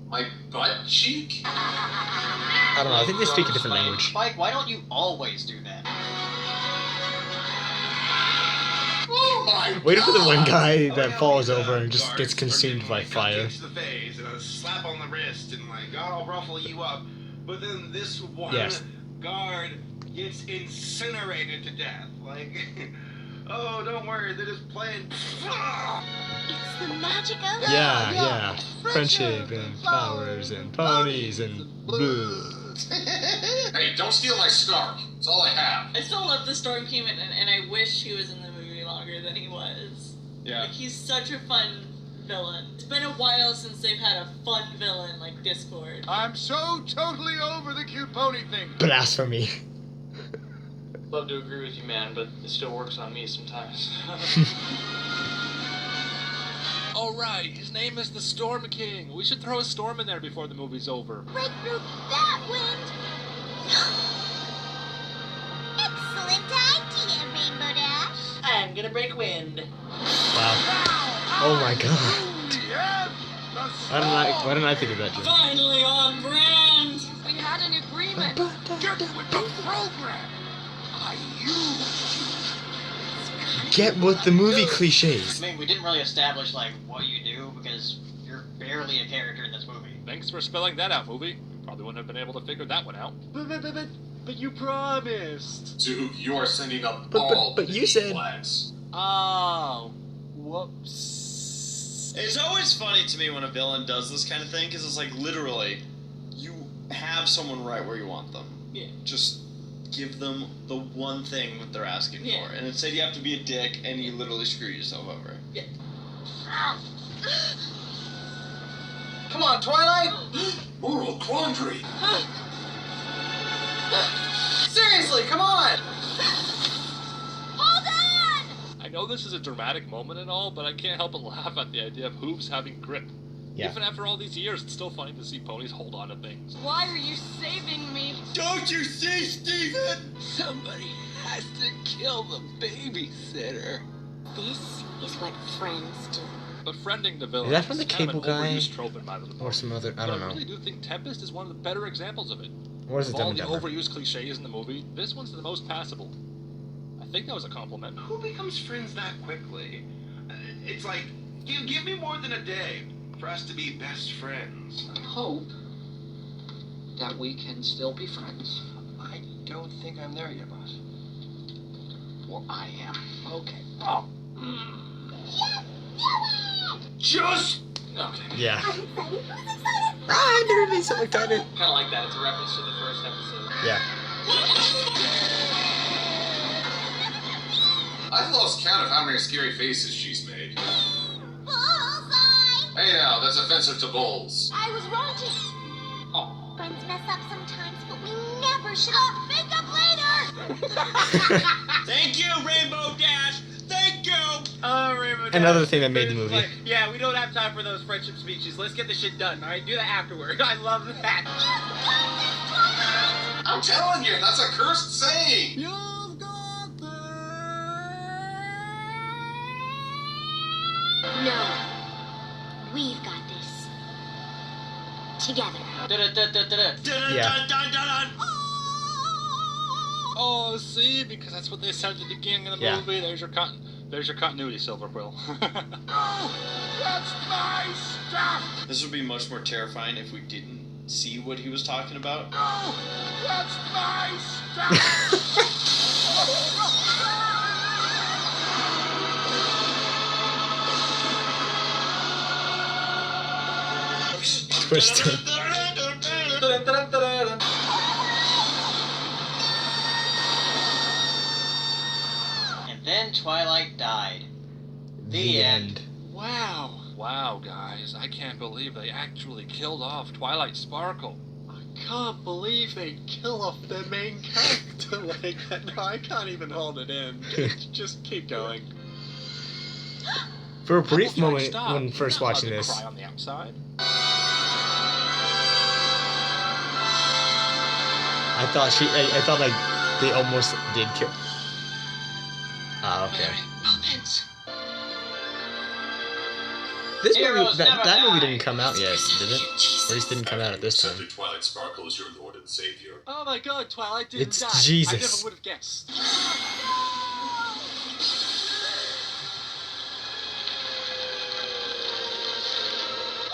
My butt cheek? I don't know, I think they speak a different language. Spike, why don't you always do that? Oh my Waiting for the one God. guy that falls over and just gets consumed by fire. To the face and a slap on the wrist and like, I'll ruffle you up. But then this one Yes. guard gets incinerated to death. Like, oh, don't worry, they're just playing. It's the magic of Yeah. Friendship and flowers and ponies and boo. Hey, don't steal my snark. It's all I have. I still love the Storm King, and I wish he was in the movie longer than he was. Yeah. Like, he's such a fun villain. It's been a while since they've had a fun villain like Discord. I'm so totally over the cute pony thing. Blasphemy. Love to agree with you, man, but it still works on me sometimes. All right, his name is the Storm King. We should throw a storm in there before the movie's over. Break through that wind. Excellent idea, Rainbow Dash. I'm gonna break wind. Wow. Oh my god. Why didn't I think of that, Jim? Finally on brand! We had an agreement. Get with the program. I use. get with the movie cliches. I mean, we didn't really establish like what you do because you're barely a character in this movie. Thanks for spelling that out, movie. We probably wouldn't have been able to figure that one out. But you promised. Dude, you are sending up But you said flags. Oh, whoops. It's always funny to me when a villain does this kind of thing, because it's like, literally, you have someone right where you want them. Yeah. Just give them the one thing that they're asking for. And instead you have to be a dick, and you literally screw yourself over. Yeah. Come on, Twilight! Moral quandary. Seriously, come on! Hold on! I know this is a dramatic moment and all, but I can't help but laugh at the idea of hooves having grip. Yeah. Even after all these years, it's still funny to see ponies hold on to things. Why are you saving me? Don't you see, Steven? Somebody has to kill the babysitter. This is what friends do. Befriending the villain Is that from the is kind of Cable an Guy? overused trope in My Little Pony. Or some other, I don't know. But I really do think Tempest is one of the better examples of it. Or is it Of Dumb all and the Dumber? overused cliches in the movie, this one's the most passable. I think that was a compliment. Who becomes friends that quickly? It's like, give me more than a day for us to be best friends. Hope that we can still be friends. I don't think I'm there yet, boss. Well, I am. Okay. Oh. Just... Okay. Yeah. I've never been so excited. Kind of like that. It's a reference to the first episode. Yeah. I've lost count of how many scary faces she's made. Bullseye! Hey now, that's offensive to bulls. I was wrong to... Oh. Friends mess up sometimes, but we never should have... Make up later! Thank you, Rainbow Dash! Thank you! Oh, Rainbow Dash. Another thing that made the movie. Like, yeah, we don't have time for those friendship speeches. Let's get the shit done, alright? Do that afterward. I love that. I'm telling you, that's a cursed saying. You've got No. We've got this. Together. Yeah. Oh, see, because that's what they said at the beginning of the Yeah. movie. There's your continuity, Silver Quill. That's my stuff! This would be much more terrifying if we didn't see what he was talking about. No! That's my stuff! Twister. And then Twilight died. The end. Wow. Wow, guys. I can't believe they actually killed off Twilight Sparkle. Can't believe they kill off their main character like that. No, I can't even hold it in. Just keep going. For a brief moment Stop. when first You're not watching allowed this, to cry on the outside. I thought like they almost did kill. Ah, okay. This movie, Heroes never that movie die. didn't come out yet, did it? Or at least didn't come out at this time. Accepted Twilight Sparkle as your Lord and Savior. Oh my god, Twilight didn't It's die. Jesus. I never would have guessed.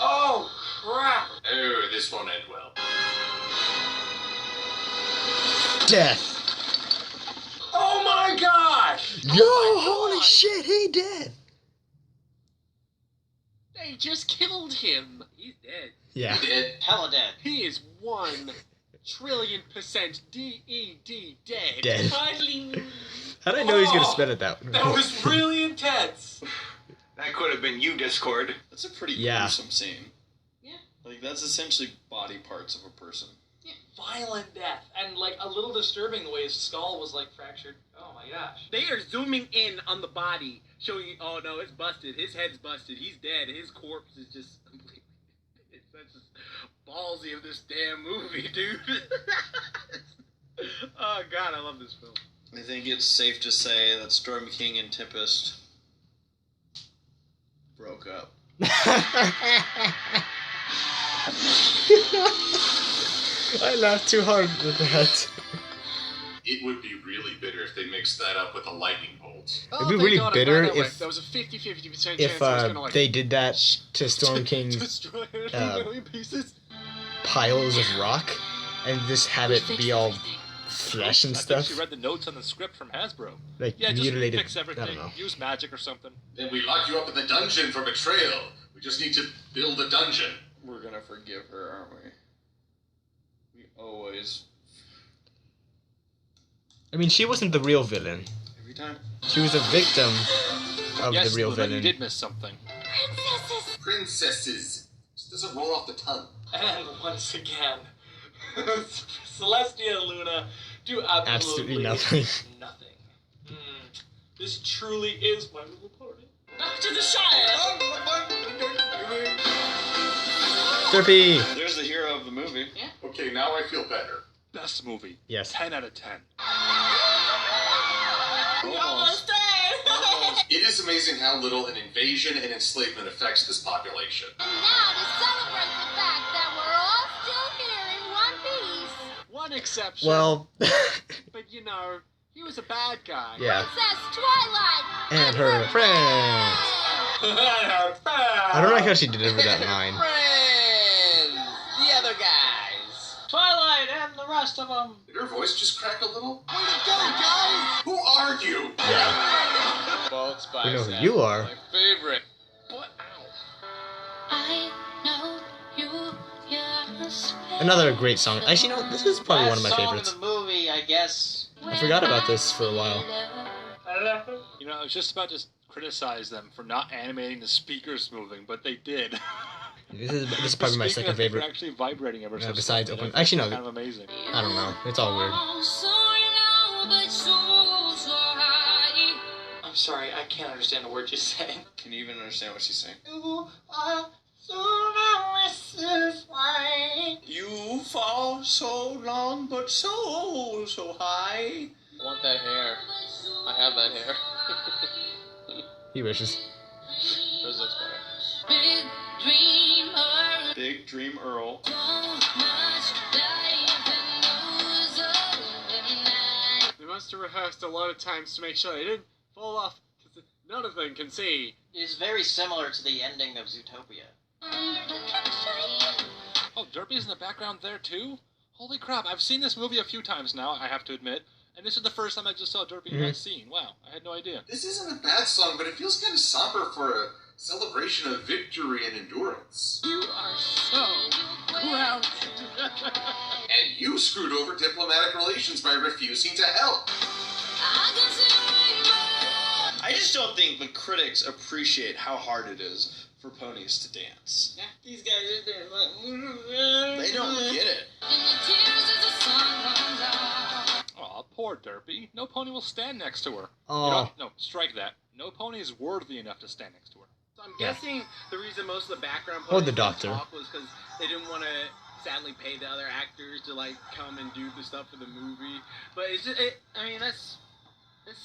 Oh, crap. Oh, this won't end well. Death. Oh my gosh! Yo, holy shit, he dead. They just killed him. He's dead. Yeah. Hella dead. He is 1 trillion% DED dead. Dead. Finally. How did I know he was gonna spell it that way? That was really intense. That could have been you, Discord. That's a pretty Yeah. gruesome scene. Yeah. Like, that's essentially body parts of a person. Yeah. Violent death. And, like, a little disturbing the way his skull was, like, fractured. Oh my gosh. They are zooming in on the body, showing you, oh no, it's busted. His head's busted. He's dead. His corpse is just completely... That's just ballsy of this damn movie, dude. Oh god, I love this film. I think it's safe to say that Storm King and Tempest broke up. I laughed too hard with that. It would be really bitter if they mixed that up with a lightning bolt. It'd be really bitter if There was a 50-50% chance I was gonna, like, they did that to Storm King's destroy it in a million pieces. piles of rock and just have it be all flesh and I stuff. think she read the notes on the script from Hasbro. Like yeah, just mutilated. fix everything. I don't know. Use magic or something. Then we lock you up in the dungeon for betrayal. We just need to build a dungeon. We're gonna forgive her, aren't we? We always. I mean, she wasn't the real villain. Every time. She was a victim of yes, the real Luna, villain. You did miss something. Princesses. This doesn't roll off the tongue. And once again, Celestia and Luna do absolutely nothing. nothing. This truly is my little party. Back to the Shire! Derpy! There's the hero of the movie. Yeah. Okay, now I feel better. Best movie. Yes. 10 out of 10. We almost died! It is amazing how little an invasion and enslavement affects this population. And now to celebrate the fact that we're all still here in one piece. One exception. Well, but you know, he was a bad guy. yeah. Princess Twilight. And her friends. I don't like how she delivered that line. Friends! The other guys. Twilight and the rest of them. Did her voice just crack a little? Way to go, guys! Who are you? Yeah. Both Spice. We know who you are. My favorite. I know you're special. Another great song. Actually, no, this is probably one of my Last song favorites. in the movie, I guess. I forgot about this for a while. You know, I was just about to criticize them for not animating the speakers moving, but they did. This is probably my second They're favorite. actually vibrating ever so Besides slightly. open. That's Actually, no. kind of amazing. I don't know. It's all weird. I'm sorry, I can't understand a word you're saying. Can you even understand what she's saying? You are so fine. You fall so long, but so high. I want that hair. I have that hair. He wishes. Hers looks better. Big dreamer. Big Dream Earl. So much life in those open nights. They must have rehearsed a lot of times to make sure they didn't fall off, because none of them can see. Is very similar to the ending of Zootopia. Oh, Derpy's in the background there too? Holy crap, I've seen this movie a few times now, I have to admit. And this is the first time I just saw Derpy in that scene. Wow, I had no idea. This isn't a bad song, but it feels kind of somber for a celebration of victory and endurance. You are so grounded. And you screwed over diplomatic relations by refusing to help. I just don't think the critics appreciate how hard it is for ponies to dance. Yeah, these guys are doing like... They don't get it. Aw, poor Derpy. No pony will stand next to her. Aw. You know, no, strike that. No pony is worthy enough to stand next to her. So I'm Yeah. guessing the reason most of the background Or the ponies didn't doctor. talk was because they didn't want to sadly pay the other actors to like come and do the stuff for the movie. But it's just, I mean, that's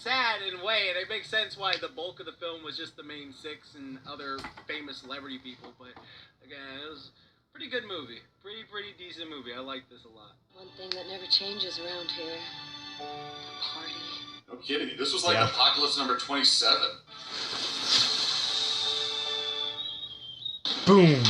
sad in a way, and it makes sense why the bulk of the film was just the main six and other famous celebrity people. But again, it was a pretty good movie, pretty decent movie. I like this a lot. One thing that never changes around here. The party. No kidding. This was like Yeah. Apocalypse number 27. Boom.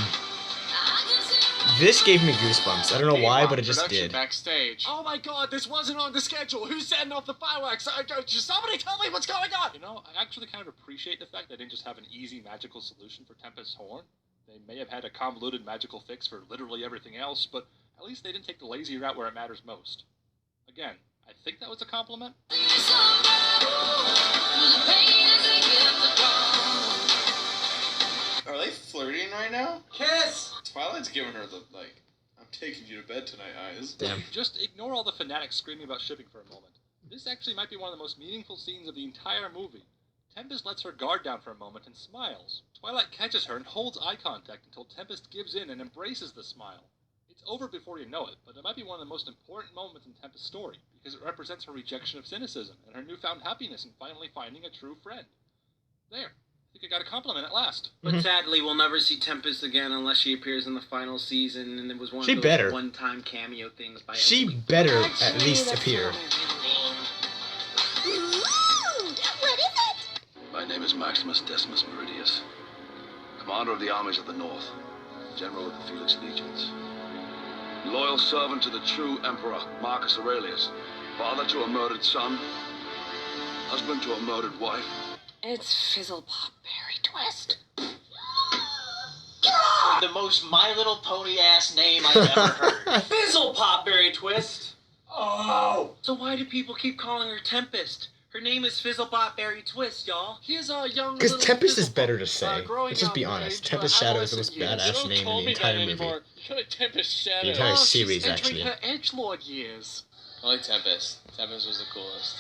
This gave me goosebumps. I don't know why, but it just Production did. Backstage. Oh my god, this wasn't on the schedule. Who's setting off the fireworks? Somebody tell me what's going on. You know, I actually kind of appreciate the fact they didn't just have an easy magical solution for Tempest's horn. They may have had a convoluted magical fix for literally everything else, but at least they didn't take the lazy route where it matters most. Again, I think that was a compliment. Are they flirting right now? Kiss! Twilight's giving her the, like, I'm taking you to bed tonight eyes. Damn. Just ignore all the fanatics screaming about shipping for a moment. This actually might be one of the most meaningful scenes of the entire movie. Tempest lets her guard down for a moment and smiles. Twilight catches her and holds eye contact until Tempest gives in and embraces the smile. It's over before you know it, but it might be one of the most important moments in Tempest's story, because it represents her rejection of cynicism and her newfound happiness in finally finding a true friend. There. I think I got a compliment at last. But sadly, we'll never see Tempest again unless she appears in the final season, and it was one She of those better. one-time cameo things by She Emily. better Actually, at least that's appear. not my real name. What is it? My name is Maximus Decimus Meridius, commander of the armies of the North, general of the Felix Legions, loyal servant to the true emperor Marcus Aurelius, father to a murdered son, husband to a murdered wife. It's Fizzlepop Berry Twist. The most My Little Pony ass name I've ever heard. Fizzlepop Berry Twist. Oh. So why do people keep calling her Tempest? Her name is Fizzlepop Berry Twist, y'all. Here's our young Because little Tempest is Fizzlepop. better to say. Growing Let's just be up honest. into Tempest Shadow is the adolescent most years. badass Don't name call in the me entire that movie. anymore. You're a Tempest Shadow. The entire series, she's actually. entering her edgelord years. I like Tempest. Tempest was the coolest.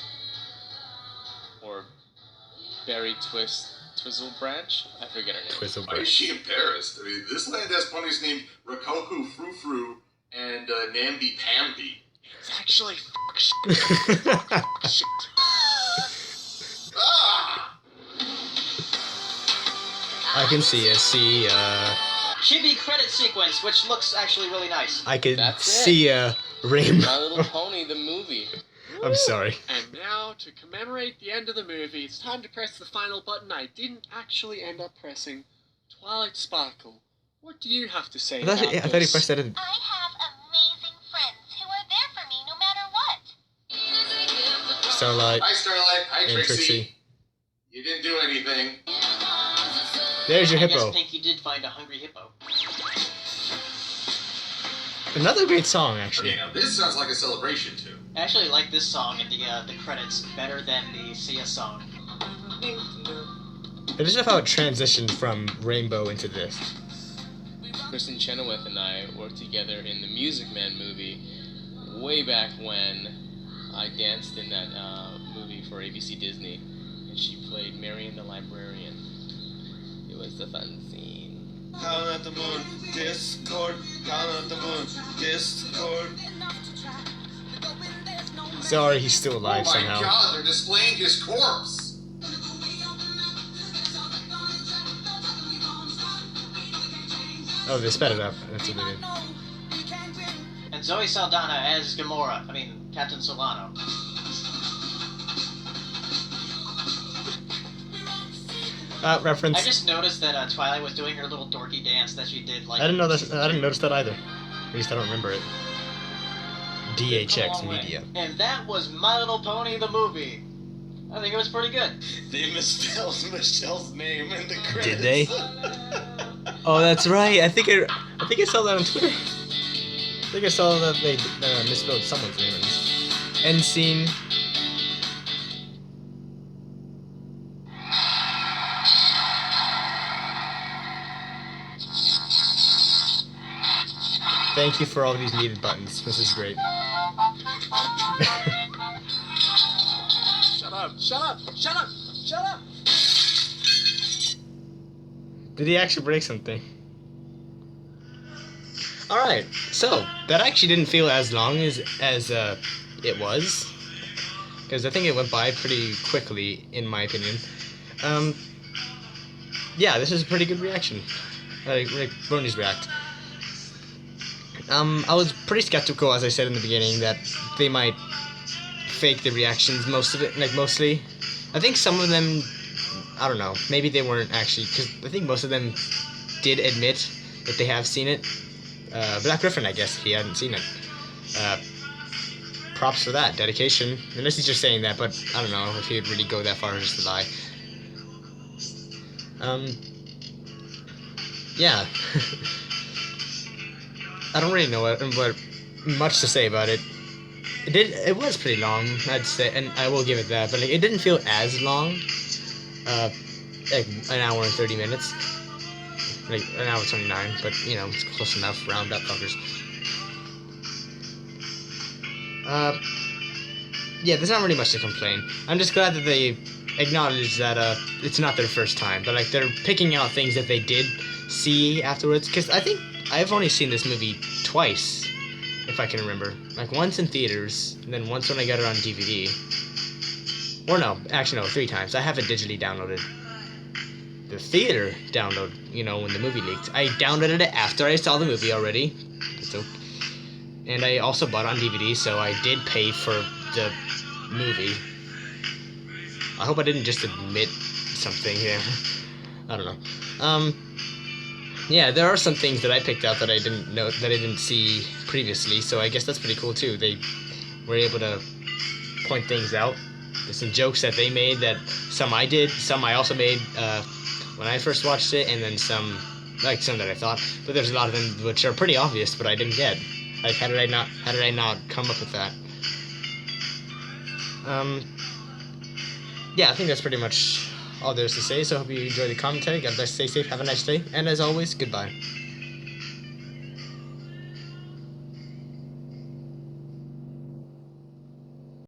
Or Berry Twizzle Branch? I forget her name. Twizzle Why is she embarrassed? I mean, this land has ponies named Rakoku Frou Frou and Namby Pamby. It's actually shit. Ah! I can see a Chibi credit sequence, which looks actually really nice. I can That's see a rainbow. My Little Pony, the movie. I'm sorry. And now, to commemorate the end of the movie, it's time to press the final button I didn't actually end up pressing. Twilight Sparkle. What do you have to say I thought about he this? pressed that in. I have amazing friends who are there for me no matter what. Starlight. Hi, Starlight. Hi, and Trixie. You didn't do anything. There's your I guess hippo. Pinky did find a hungry hippo. Another great song, actually. Okay, now this sounds like a celebration too. I actually like this song in the credits better than the Sia song. I just love how it transitioned from Rainbow into this. Kristen Chenoweth and I worked together in the Music Man movie way back when I danced in that movie for ABC Disney, and she played Marion the Librarian. It was a fun scene. Howl at the moon, Discord. Howl at the moon, Discord. Sorry, he's still alive Oh my somehow. god, they're displaying his corpse. Oh, they sped it up. That's what they did. And Zoe Saldana as Gamora. I mean, Captain Solano. Reference. I just noticed that Twilight was doing her little dorky dance that she did like. I didn't know this. I didn't notice that either. At least I don't remember it. DHX Media. And that was My Little Pony the movie. I think it was pretty good. They misspelled Michelle's name in the credits. Did they? Oh, that's right. I think I saw that on Twitter. I think I saw that they misspelled someone's name in this. End scene. Thank you for all these needed buttons. This is great. Shut up! Shut up! Shut up! Shut up! Did he actually break something? Alright, so that actually didn't feel as long as it was. Because I think it went by pretty quickly, in my opinion. Yeah, this is a pretty good reaction. Bronies react. I was pretty skeptical, as I said in the beginning, that they might fake the reactions, mostly. I think some of them, I don't know, maybe they weren't actually, because I think most of them did admit that they have seen it. Black Griffin, I guess, he hadn't seen it. Props for that, dedication. Unless he's just saying that, but I don't know if he'd really go that far just to lie. Yeah. I don't really know what much to say about it. It was pretty long, I'd say, and I will give it that, but it didn't feel as long. Like an hour and 30 minutes. Like an hour 29, but you know, it's close enough, round up fuckers. Yeah, there's not really much to complain. I'm just glad that they acknowledge that it's not their first time, but like they're picking out things that they did see afterwards, because I think I've only seen this movie twice, if I can remember. Like once in theaters, and then once when I got it on DVD. Or no, actually no, 3 times. I have it digitally downloaded. The theater download, you know, when the movie leaked. I downloaded it after I saw the movie already. So, and I also bought it on DVD, so I did pay for the movie. I hope I didn't just admit something here. I don't know. Yeah, there are some things that I picked out that I didn't know, that I didn't see previously, so I guess that's pretty cool too. They were able to point things out. There's some jokes that they made that some I did, some I also made when I first watched it, and then some that I thought. But there's a lot of them which are pretty obvious, but I didn't get. Like, how did I not come up with that? Yeah, I think that's pretty much all there is to say. So I hope you enjoy the commentary. God bless, stay safe, have a nice day, and as always, goodbye.